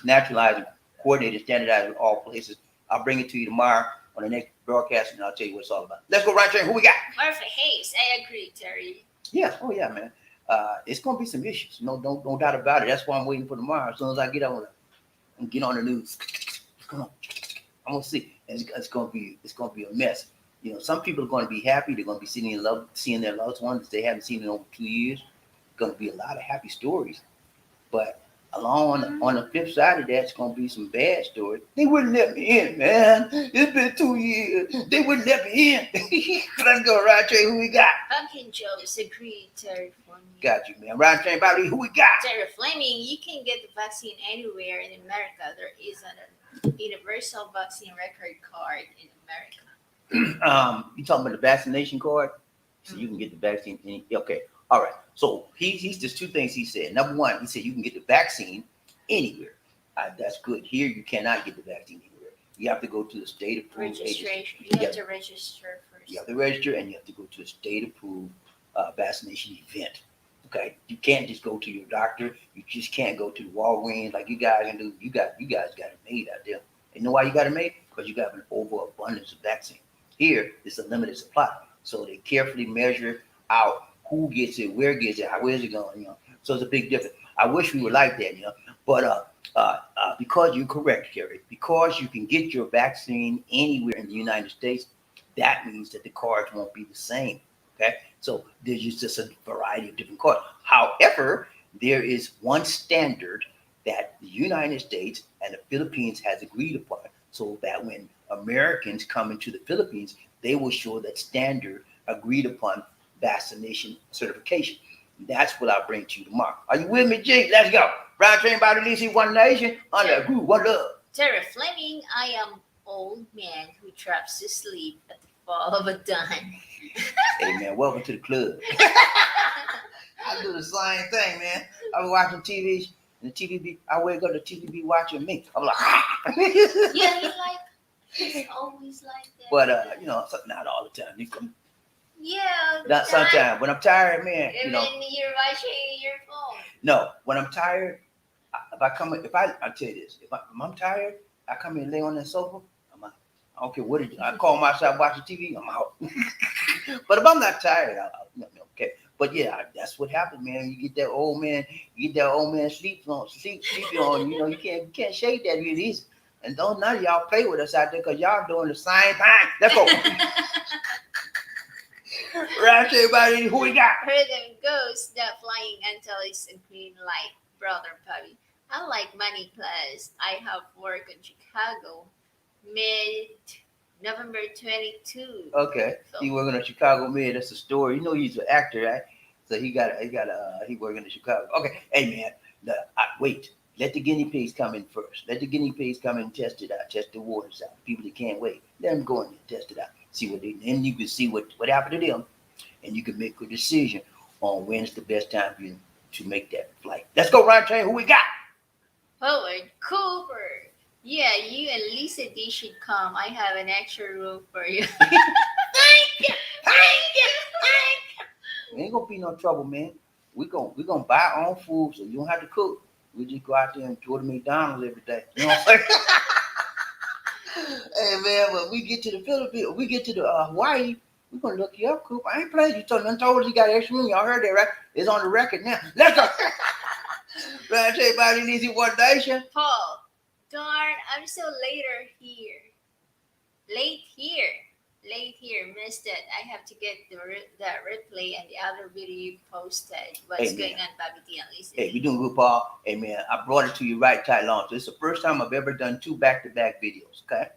naturalized and coordinated, standardized with all places. I'll bring it to you tomorrow on the next broadcast, and I'll tell you what it's all about. Let's go right there. Who we got? Marfa Hayes, I agree, Terry. Yeah. Oh, yeah, man. It's going to be some issues. No doubt about it. That's why I'm waiting for tomorrow. As soon as I get on the news, come on, I'm gonna see. And it's going to be a mess. Some people are going to be happy. They're going to be seeing their loved ones they haven't seen in over 2 years. Going to be a lot of happy stories, but on the flip side of that, it's going to be some bad stories. They wouldn't let me in, man. It's been 2 years. They wouldn't let me in. Let's go, Ryan Train. Who we got? Pumpkin Joe's agreed, Terry Fleming. Got you, man. Ryan Train, Bobby, who we got? Terry Fleming, you can get the vaccine anywhere in America. There is a universal vaccine record card in America. You talking about the vaccination card? So you can get the vaccine. Okay. All right. So he's just two things he said. Number one, he said you can get the vaccine anywhere. That's good. Here you cannot get the vaccine anywhere. You have to go to the state approved registration. You have to register first. You have to register, and you have to go to a state approved vaccination event. Okay. You can't just go to your doctor. You just can't go to the Walgreens like you guys can do. You guys got it made out there. You know why you got it made? Because you got an overabundance of vaccine. Here, it's a limited supply. So they carefully measure out who gets it, where gets it, where's it going, So it's a big difference. I wish we were like that, But because you're correct, Kerry, because you can get your vaccine anywhere in the United States, that means that the cards won't be the same. Okay. So there's just a variety of different cards. However, there is one standard that the United States and the Philippines has agreed upon, so that when Americans come into the Philippines, they will show that standard agreed upon vaccination certification. That's what I'll bring to you tomorrow. Are you with me, Jake? Let's go. Ryan Train by the least, one nation, under a group, one love. Terry Fleming, I am old man who drops to sleep at the fall of a dawn. Hey man, welcome to the club. I do the same thing, man. I was watching TV, and the TV be, I wake up, the TV be watching me. I'm like, Yeah, he's always like that. But not all the time. You come, yeah, not sometimes. When I'm tired, man, and then you're watching your phone. No, when I'm tired, I tell you this, if I'm tired, I come in and lay on that sofa. I'm out. I don't care what it is. I call myself watching TV. I'm out. But if I'm not tired, okay. But yeah, that's what happens, man. You get that old man sleeping on. You can't shake that real easy. And don't none of y'all play with us out there because y'all doing the same thing. Let's go. Right, everybody, who we got? Heard them ghosts, the flying antelopes and green light, brother Bobby. I like money plus I have work in Chicago mid-November 22. Okay, so, he working in Chicago Med. That's a story. You know he's an actor, right? So he working in Chicago. Okay, hey man, wait. Let the guinea pigs come in first. Let the guinea pigs come in and test it out. Test the waters out. People that can't wait, let them go in and test it out. See what they, then you can see what happened to them, and you can make a decision on when's the best time for you to make that flight. Let's go, Ryan Train. Who we got? Howard Cooper. Yeah, you and Lisa D should come. I have an extra room for you. Thank you. Ain't gonna be no trouble, man. We gonna buy our own food, so you don't have to cook. We just go out there and go to McDonald's every day. You know what I'm saying? Hey man, when we get to the Philippines, we get to the Hawaii, we're gonna look you up, Coop. I ain't playing. You told us you got extra room. Y'all heard that, right? It's on the record now. Let's go. Right, everybody needs you one nation. Paul, darn, I'm so late here. Missed it. I have to get the replay and the other video you posted. What's going on, BobbieD and LisaD? Hey, we doing good, Paul. Hey man, I brought it to you right tight long. So it's the first time I've ever done 2 back-to-back videos. Okay,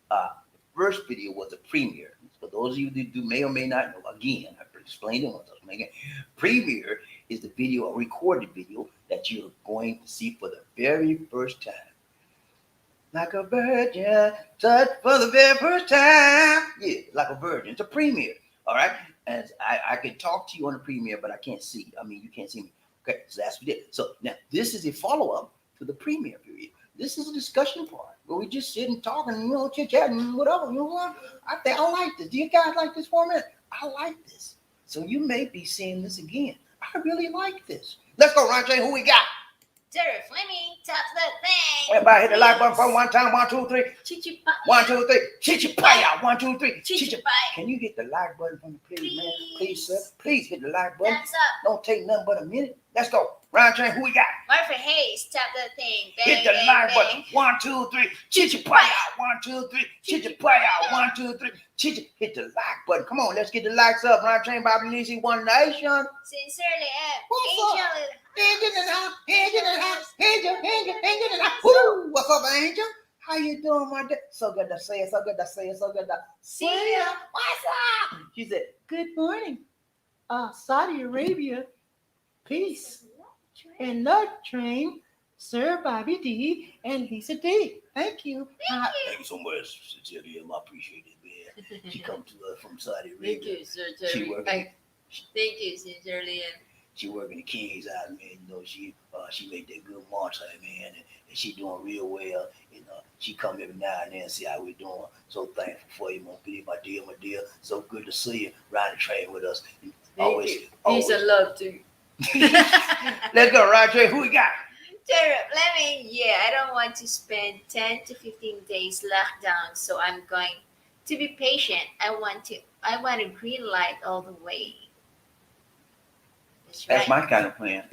the first video was a premiere. For those of you that may or may not know, again, I explained it once. Premiere is the video, a recorded video that you're going to see for the very first time. Like a virgin, touch for the very first time. Yeah, like a virgin. It's a premiere. All right. And I can talk to you on the premiere, but I can't see you. I mean, you can't see me. Okay, so that's what we did. So now this is a follow-up to the premiere period. This is a discussion part where we just sit and talk and chit-chatting, whatever. You know what? I think I like this. Do you guys like this format? I like this. So you may be seeing this again. I really like this. Let's go, Ron J. Who we got? Terry Fleming, top the thing. Everybody hit the like button for one time. 1, 2, 3. Chichipaya. 1, 2, 3. Chichipaya. 1, 2, 3. Chichipaya. Can you hit the like button for me, please, man? Please, sir. Please hit the like button. Thumbs up. Don't take nothing but a minute. Let's go. Ryan Train, who we got? Martha Hayes, tap the thing. Bang, Hit the bang, like bang. button. 1, 2, 3. Chichipaya. 1, 2, 3. Chichipaya. 1, 2, 3. Hit the like button. Come on, let's get the likes up. Ryan Train, BobbieD and LisaD, one nation. Sincerely, What's Angel. up? Angel in the house. Angel in the house. Angel in the house. Woo! What's up, Angel? How you doing, my day? So good to see you. So good to see you. So good to see you. What's up? She said, "Good morning, Saudi Arabia. Peace and love train, Sir BobbieD and LisaD. Thank you. Thank you so much, Sincerely. I appreciate it, man. She come to us from Saudi Arabia. Thank you, Sir She Terry. working. Thank you, Sincerely. She working the Kings out, man. You know, she made that good march, man, and she doing real well. You know, she come every now and then and see how we doing. So thankful for you, my dear. So good to see you riding the train with us. Always. Peace and love to you. Let's go, Roger. Who we got? Terry Fleming, yeah, I don't want to spend 10 to 15 days locked down, so I'm going to be patient. I want a green light all the way. That's my kind of plan.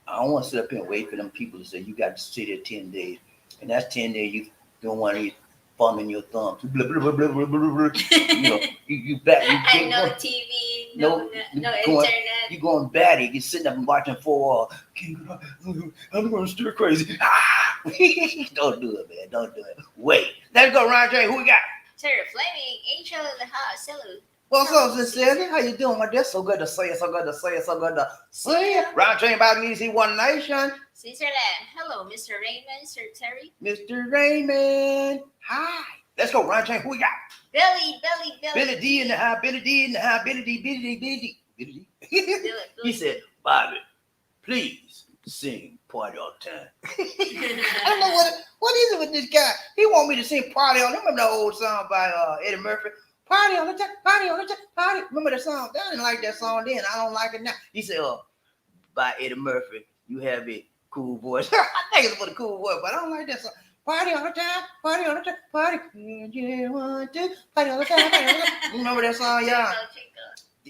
I don't want to sit up here and wait for them people to say you got to sit there 10 days. And that's 10 days you don't want to thumbing your thumbs. Blah, blah, blah, blah, blah, blah. You know, you back. And no TV, no internet. You going batty. You sitting up and watching I'm going to stir crazy. Don't do it, man. Don't do it. Wait. Let's go, Ron J. Who we got? Terry Fleming, Angel in the house. Hello. What's up, Sister? How you doing, my dear? So good to see you. So good to see you. So good to see you. Round train about me, see One Nation. Switzerland. Hello, Mr. Raymond, Sir Terry. Mr. Raymond. Hi. Let's go, round train. Who we got? Billy D in the house. Billy D in the house. Billy D. He said, Bobby, please sing Party All the Time. I don't know what is it with this guy. He want me to sing Party All the Time. Remember the old song by Eddie Murphy? Party all the time, party all the time, party. Remember that song? I didn't like that song then. I don't like it now. He said, by Eddie Murphy, you have a cool voice. I think it's for the cool voice, but I don't like that song. Party all the time, party all the time, party. You want to party all the time, party all the time. Remember that song, y'all?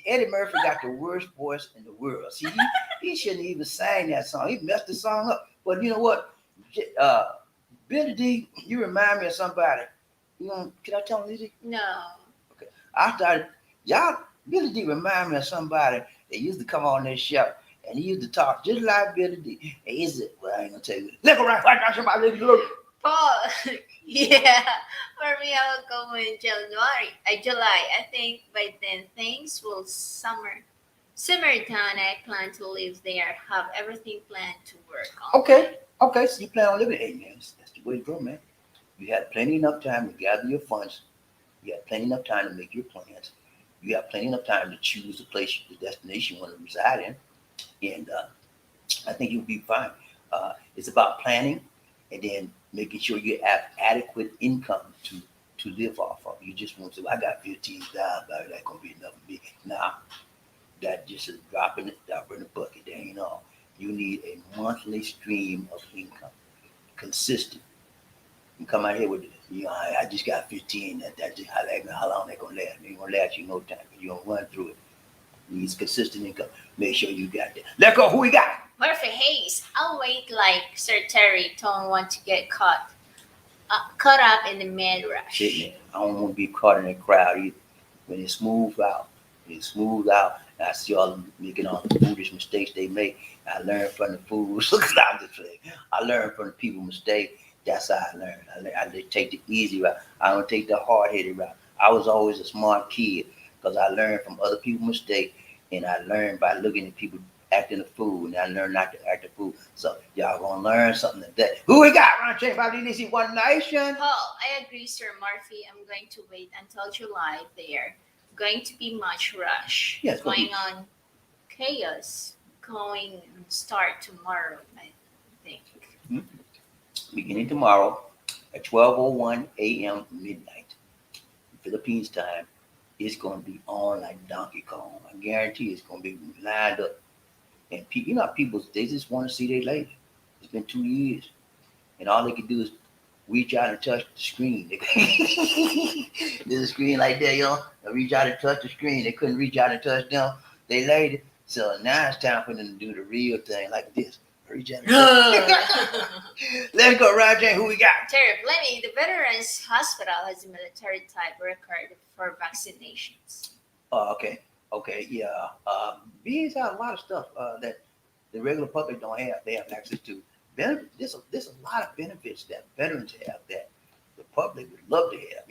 Eddie Murphy got the worst voice in the world. See, he shouldn't even sing that song. He messed the song up. But you know what? Billy D, you remind me of somebody. You know, can I tell him, Lizzie? No. I started, Billy D remind me of somebody that used to come on this show and he used to talk just like Billy D. And he said, well, I ain't gonna tell you. Look around, Paul, yeah. For me, I will go in July. I think by then things will simmer down. I plan to live there, have everything planned to work on. Okay, so you plan on living. Hey, man, that's the way to go, man. You had plenty enough time to gather your funds. You have plenty enough time to make your plans. You have plenty enough time to choose the place, the destination you want to reside in. And I think you'll be fine. It's about planning and then making sure you have adequate income to live off of. You just want to, I got $15,000, that's going to be enough for me. Nah, that just is dropping the bucket. That ain't all. You need a monthly stream of income, consistent. You come out here with, I just got 15. That's just how long they gonna last. They ain't gonna last you no time. You gonna run through it. Needs consistent income. Make sure you got that. Let's go. Who we got? Murphy Hayes. I'll wait like Sir Terry. Don't want to get caught up in the mad rush. I don't want to be caught in the crowd either. When it smooths out. And I see all them making all the foolish mistakes they make. I learn from the fools. I'm just saying. I learn from the people's mistakes. That's how I learned. I take the easy route. I don't take the hard-headed route. I was always a smart kid because I learned from other people's mistakes, and I learned by looking at people acting a fool, and I learned not to act a fool. So y'all gonna learn something today. Who we got? Ron James, BobbieD and One Nation. Paul, I agree, Sir Murphy. I'm going to wait until July there. Going to be much rush. Yes, going on chaos. Going start tomorrow, I think. Mm-hmm. Beginning tomorrow at 12:01 a.m. midnight, Philippines time, it's going to be on like Donkey Kong. I guarantee it's going to be lined up. And people, they just want to see their lady. It's been 2 years. And all they can do is reach out and touch the screen. There's a screen like that, They reach out and touch the screen. They couldn't reach out and touch them. They lady. So now it's time for them to do the real thing like this. Let's go, Roger. Who we got? Terry Fleming, the Veterans Hospital has a military type record for vaccinations. Okay, yeah. VA's have a lot of stuff that the regular public don't have. They have access to. There's a lot of benefits that veterans have that the public would love to have,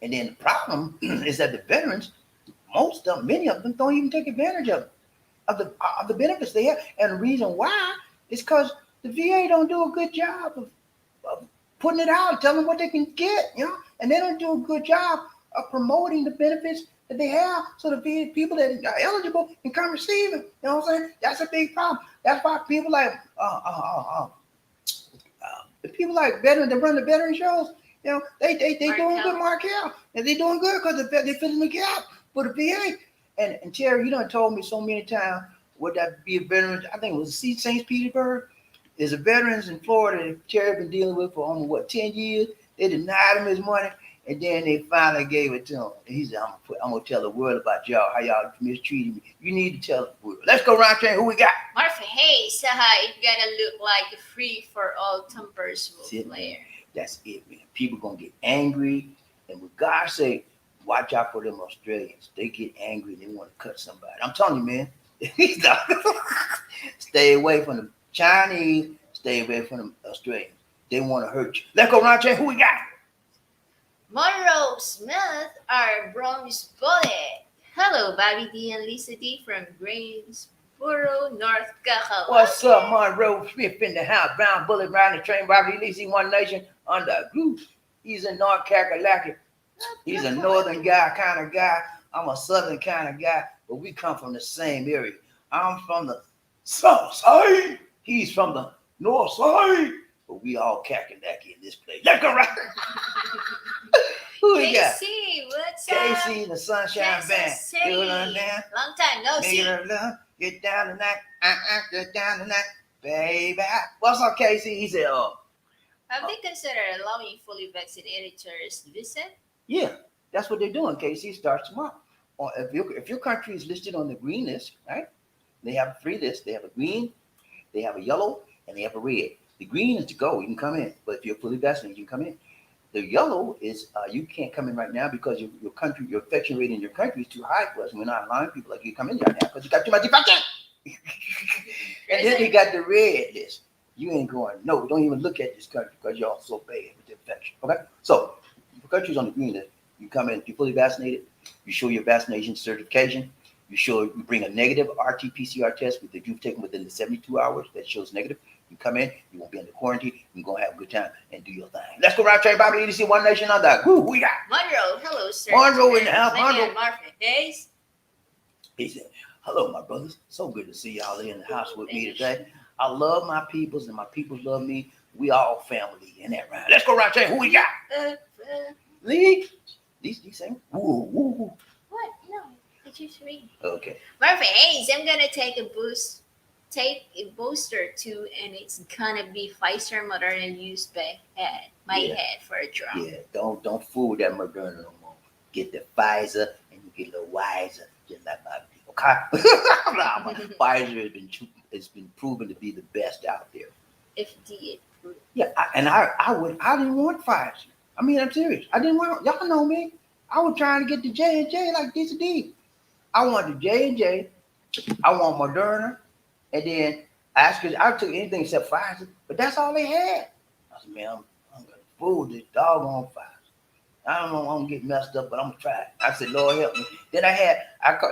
And then the problem is that the veterans, many of them don't even take advantage of the benefits they have. And the reason why is because the VA don't do a good job of putting it out, telling them what they can get, and they don't do a good job of promoting the benefits that they have so the VA people that are eligible can come receive it. You know what I'm saying? That's a big problem. That's why people like the people like veterans that run the veteran shows, they doing good, Markel, and they doing good because they're filling the gap for the VA. And Terry, you done told me so many times, would that be a veteran? I think it was St. Petersburg. There's a veterans in Florida that Terry been dealing with for almost 10 years. They denied him his money, and then they finally gave it to him. And he said, I'm gonna tell the world about y'all, how y'all mistreated me. You need to tell the world. Let's go round train. Who we got? Murphy Hayes, it's gonna look like a free for all Tumbers player. That's it, man. People gonna get angry, and with God's sake, watch out for them Australians. They get angry and they want to cut somebody. I'm telling you, man. Stay away from the Chinese. Stay away from the Australians. They want to hurt you. Let's go round check. Who we got? Monroe Smith, our bronze bullet. Hello, BobbieD and LisaD from Greensboro, North Carolina. What's up, Monroe Smith in the house? Brown bullet riding the train, Bobby Lee, one nation under group. He's a North Carolina. He's a northern guy kind of guy. I'm a southern kind of guy, but we come from the same area. I'm from the south side. He's from the north side. But we all Kakalaki in this place. Let's go right. Who we got? Casey, what's Casey, up? the Sunshine Kansas Band. City. You understand? Long time no Make see. it love. Get down tonight. Get down tonight. Baby. What's up, Casey? He said, Have they considered allowing fully vaccinated tourists to visit? yeah, that's what they're doing. Casey starts tomorrow. Or if your country is listed on the green list, right? They have a free list. They have a green, they have a yellow, and they have a red. The green is to go. You can come in. But if you're fully vaccinated, you can come in. The yellow is you can't come in right now because your country, your infection rate in your country is too high for us. We're not allowing people like you to come in right now because you got too much infection. And then they got the red list. You ain't going. No, don't even look at this country because you're all so bad with the infection. Okay, so if the country's on the green list, you come in. You're fully vaccinated. You show your vaccination certification. You bring a negative RT-PCR test that you've taken within the 72 hours that shows negative. You come in, you won't be under quarantine. You're going to have a good time and do your thing. Let's go around, train Bobby EDC, one nation under. Who we got? Monroe, hello, sir. Monroe in the house. My Monroe. man Marvin Hayes. He said, hello, my brothers. So good to see y'all in the house with me today. I love my peoples and my peoples love me. We all family in that round. Let's go around, train. Who we got? Lee. These saying, woo, woo, woo. What? No, I just read. Okay. Marvin Hayes, I'm gonna take a booster too, and it's gonna be Pfizer, Moderna used by head for a draw. Yeah, don't fool with that Moderna no more. Get the Pfizer and you get a little wiser, just like my people. Okay? Pfizer has been proven to be the best out there. FDA approved. Yeah, I didn't want Pfizer. I mean, I'm serious. I didn't want. Y'all know me. I was trying to get the J&J like this and D. I want the J&J. I want Moderna, and then I took anything except Pfizer, but that's all they had. I said, man, I'm gonna fool this doggone Pfizer. I don't know, I'm gonna get messed up, but I'm gonna try it. I said, Lord help me. Then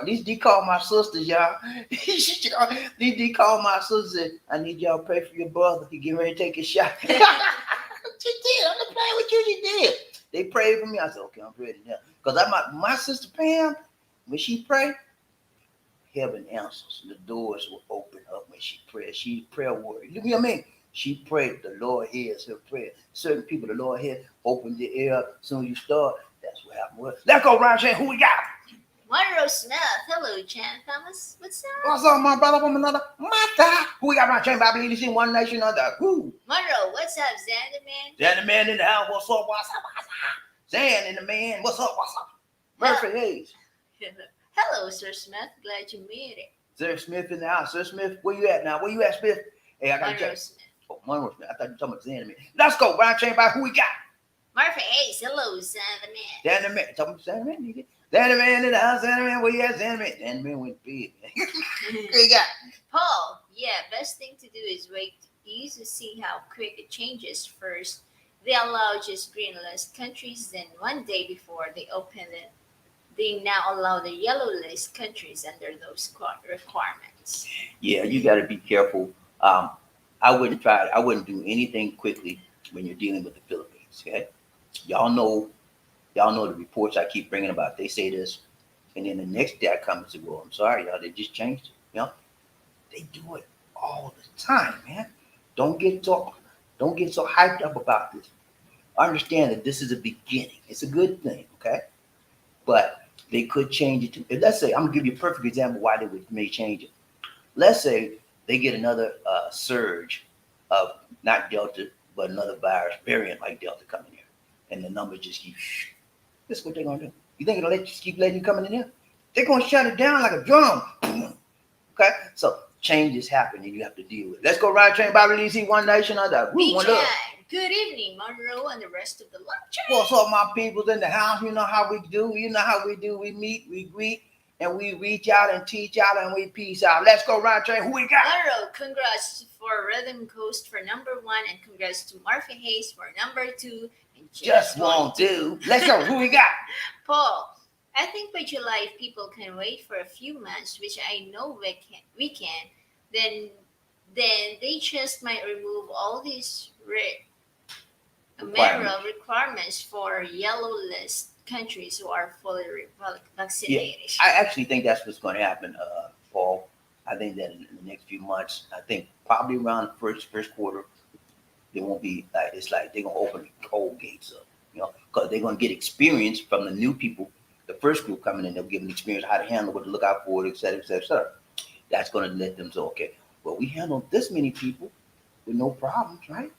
these called my sisters, y'all. These called my sisters and said, I need y'all to pray for your brother. He getting ready to take a shot. She did. I'm gonna play with you. She did. They prayed for me. I said, okay, I'm ready now. Because my sister Pam, when she prayed, heaven answers. The doors will open up when she prays. She's prayer warrior. You know what I mean? She prayed. The Lord hears her prayer. Certain people, the Lord hears, open the ear up. As soon as you start, that's what happened. Let's go, Ron Shane. Who we got? Monroe Smith. Hello, Jan Thomas. What's up? What's up, my brother from another mother? Who we got, Ron Shane? Bobby EDC, one nation under. Who? Monroe, what's up, Xander man? Xander man in the house. What's up? What's up? What's up? Xander in the man. What's up? What's up? Murphy Hayes. Hello, Sir Smith. Glad you made it. Sir Smith in the house. Sir Smith, where you at now? Where you at, Smith? Hey, I got to Monroe check. Smith. Oh, Monroe Smith. I thought you were talking about Xander man. Let's go, Ron Shane. Who we got? Marvin Hayes. Hello, Xander man. Xander man. Talking about Xander man, nigga. Xander man in the house. Xander man, where you at? Xander man. Xander man went big. Who you got? Paul, yeah, best thing to do is wait to see how quick it changes first. They allow just green list countries, then one day before they open it, they now allow the yellow list countries under those requirements. Yeah, you got to be careful. I wouldn't do anything quickly when you're dealing with the Philippines. Okay, y'all know the reports I keep bringing about. They say this, and then the next day I come and say, "Well, I'm sorry, y'all. They just changed it." You know, they do it all the time, man. Don't get so hyped up about this. Understand that this is a beginning. It's a good thing, okay? But they could change it to. Let's say I'm gonna give you a perfect example why they may change it. Let's say they get another surge of not Delta, but another virus variant like Delta coming here, and the numbers just keep. This is what they're gonna do. You think it'll keep letting you come in here? They're gonna shut it down like a drum. Okay, so changes happen and you have to deal with it. Let's go ride train Bobby DC, one nation under. Good evening, Monroe and the rest of the lunch. What's up, my peoples in the house? You know how we do. You know how we do. We meet, we greet, and we reach out and teach out and we peace out. Let's go ride train. Who we got? Monroe, congrats for Rhythm Coast for number 1 and congrats to Marfa Hayes for number 2. And just won't do. Let's go. Who we got? Paul, I think by July, if people can wait for a few months, which I know we can, then they just might remove all these Requirements. mineral requirements for yellow list countries who are fully Yeah, vaccinated. I actually think that's what's going to happen, Paul. I think that in the next few months, I think probably around first quarter, there won't be like it's like they're gonna open the cold gates up, because they're gonna get experience from the new people. The first group coming in, they'll give them experience how to handle, what to look out for, et cetera, et cetera, et cetera. That's gonna let them say, okay, well, we handled this many people with no problems, right?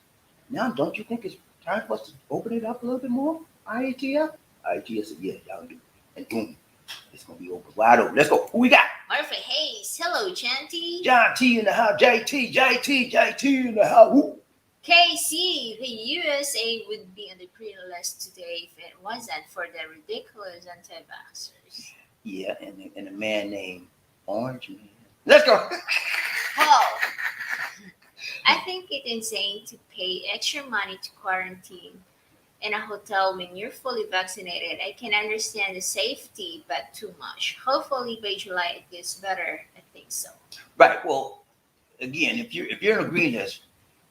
Now, don't you think it's time for us to open it up a little bit more? IATF? IATF said, yeah, y'all do. And boom, it's gonna be open, wide open. Let's go. Who we got? Martha Hayes, hello, Chanty. John T in the house. JT in the house. Woo. KC, the USA would be on the green list today if it wasn't for the ridiculous anti-vaxxers. Yeah, and a man named Orange Man. Let's go. Paul, I think it's insane to pay extra money to quarantine in a hotel when you're fully vaccinated. I can understand the safety, but too much. Hopefully by July it gets better. I think so. Right. Well, again, if you're in a green list,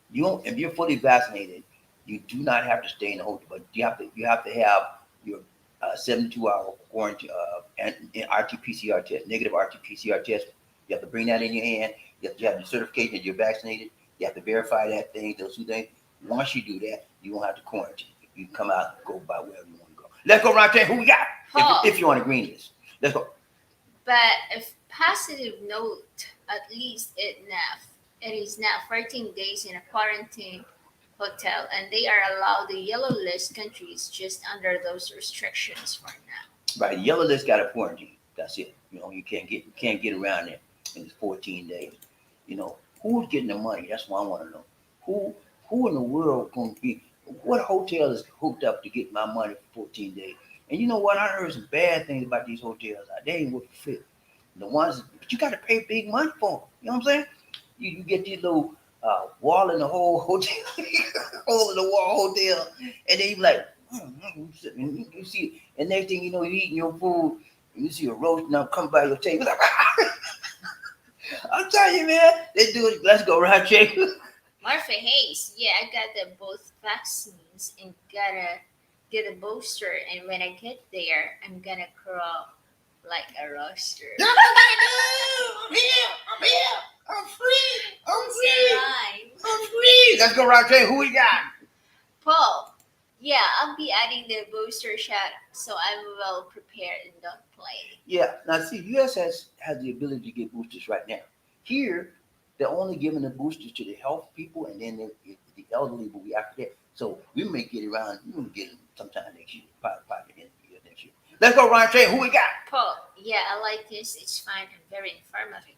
you don't. If you're fully vaccinated, you do not have to stay in the hotel, but you have to have your 72-hour quarantine and RT-PCR test, negative RT-PCR test. You have to bring that in your hand. You have your certification that you're vaccinated. You have to verify that thing, those two things. Once you do that, you won't have to quarantine. You can come out and go by wherever you want to go. Let's go right there. Who we got? Paul. If you're on a green list, let's go. But if positive note, at least it is now 14 days in a quarantine hotel, and they are allowed the yellow list countries just under those restrictions for now. Right, yellow list got a quarantine. That's it. You can't get around it in 14 days. Who's getting the money? That's what I want to know. Who in the world going to be? What hotel is hooked up to get my money for 14 days? And you know what? I heard some bad things about these hotels. They ain't worth the fit. The ones, but you got to pay big money for them. You know what I'm saying? You get these little wall in the whole hotel, hole in the wall hotel, and then you like, you see, and next thing you know, you eating your food, and you see a roast now come by your table. Like, I'm telling you, man, they do it. Let's go, right, Jake? Martha Hayes, yeah, I got both vaccines and gotta get a booster, and when I get there, I'm gonna crawl like a rooster. That's what I do. I'm here. I'm free. I'm free. Let's go, right, Jake. Who we got? Paul, yeah, I'll be adding the booster shot, so I'm well prepared and don't play. Yeah. Now, see, U.S. has the ability to get boosters right now. Here, they're only giving the boosters to the health people, and then the elderly will be after that. So we may get it around. We will get it sometime next year, probably the end of the year next year. Let's go, Ryan Trey. Who we got? Paul, yeah, I like this. It's fun and very informative.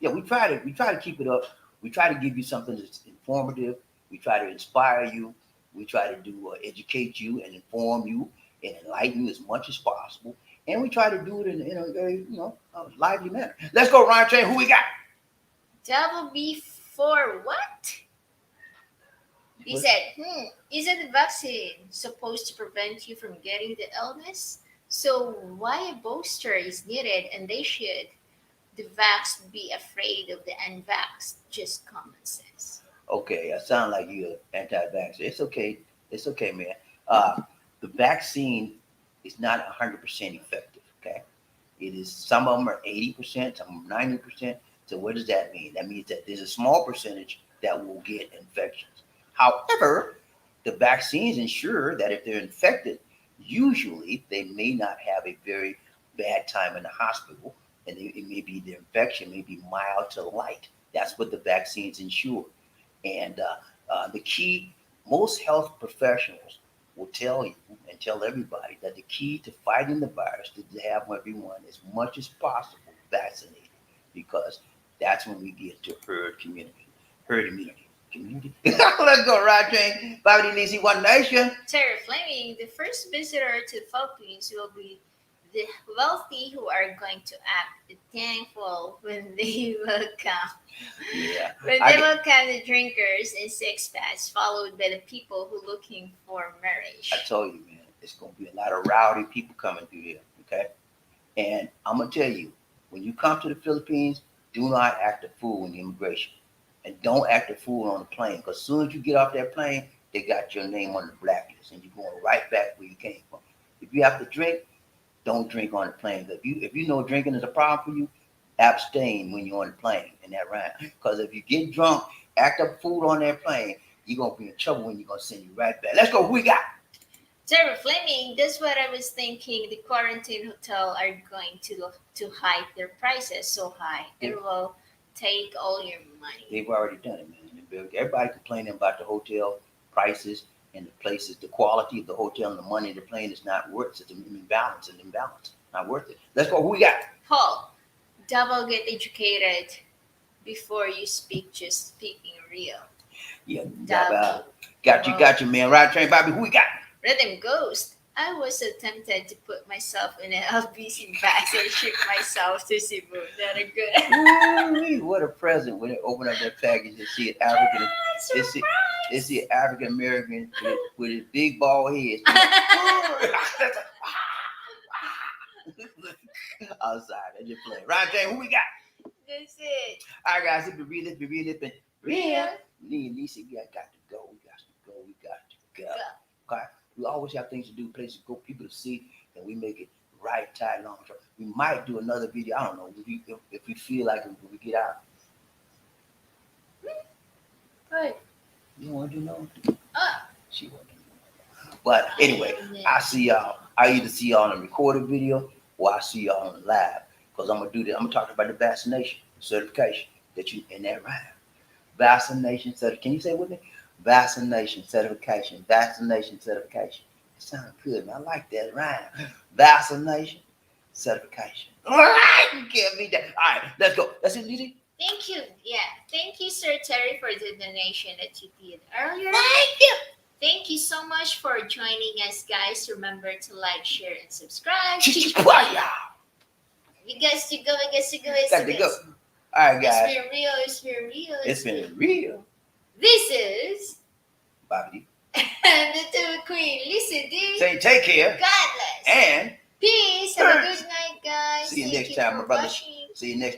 Yeah, we try to keep it up. We try to give you something that's informative. We try to inspire you. We try to do educate you and inform you and enlighten you as much as possible. And we try to do it in a very lively manner. Let's go, Ryan Trey. Who we got? Double B for what? He What? said, isn't the vaccine supposed to prevent you from getting the illness? So why a booster is needed, and they should the vaxxed be afraid of the unvaxxed? Just common sense. Okay, I sound like you're anti-vaxxer. It's okay. It's okay, man. The vaccine is not 100% effective. Okay, it is. Some of them are 80%, some of them 90%. So what does that mean? That means that there's a small percentage that will get infections. However, the vaccines ensure that if they're infected, usually they may not have a very bad time in the hospital, and it may be their infection may be mild to light. That's what the vaccines ensure. And the key, most health professionals will tell you and tell everybody that the key to fighting the virus is to have everyone as much as possible vaccinated, because that's when we get to herd immunity. Let's go, right, Jane. BobbieD and LisaD, One Nation. Terry Fleming, the first visitor to the Philippines will be the wealthy who are going to act thankful when they welcome. Yeah. When they welcome the drinkers and six-packs, followed by the people who looking for marriage. I told you, man, it's going to be a lot of rowdy people coming through here. Okay, and I'm gonna tell you, when you come to the Philippines, do not act a fool in immigration, and don't act a fool on the plane. Because as soon as you get off that plane, they got your name on the blacklist, and you're going right back where you came from. If you have to drink, don't drink on the plane. If you know drinking is a problem for you, abstain when you're on the plane in that round. Because if you get drunk, act up fool on that plane, you're gonna be in trouble when you're gonna send you right back. Let's go. Who we got? Sarah Fleming, that's what I was thinking. The quarantine hotel are going to hike their prices so high. It will take all your money. They've already done it, man. Everybody complaining about the hotel prices and the places, the quality of the hotel and the money they're paying is not worth it. It's an imbalance, not worth it. Let's go. Who we got? Paul, double get educated before you speak. Just speaking real. Yeah, Double. got you, man. Right train, Bobby. Who we got? Rhythm Ghost. I was so tempted to put myself in an LBC bag and ship myself to Cebu. That a good. Ooh, what a present when they open up that package and see an African. They see an African American with his big bald head. Outside, they just playing. Right, Jay, who we got? That's it. All right, guys, it's been real. Me and Lisa, we got to go. We got to go. Okay. We always have things to do, places to go, people to see, and we make it right, tight, long term. We might do another video. I don't know if we feel like it when we get out. What? You want to do no? She want to do no. But anyway, I see y'all. I either see y'all in a recorded video or I see y'all on the live because I'm gonna do that. I'm gonna talk about the vaccination certification that you in that round. Vaccination certification. Can you say it with me? Vaccination certification. Vaccination certification. It sounds good, man. I like that rhyme. Vaccination certification. All right, you can't beat that. All right, let's go. That's it, Lizzie. Thank you. Yeah. Thank you, Sir Terry, for the donation that you did earlier. Thank you. Thank you so much for joining us, guys. Remember to like, share, and subscribe. You guys to go. got to go. All right, guys. It's been real. It's been real. This is BobbieD. and the two queen, LisaD. Say take care. God bless. And Peace. Have a good night, guys. see you Thank next time, for my brother. watching. See you next time.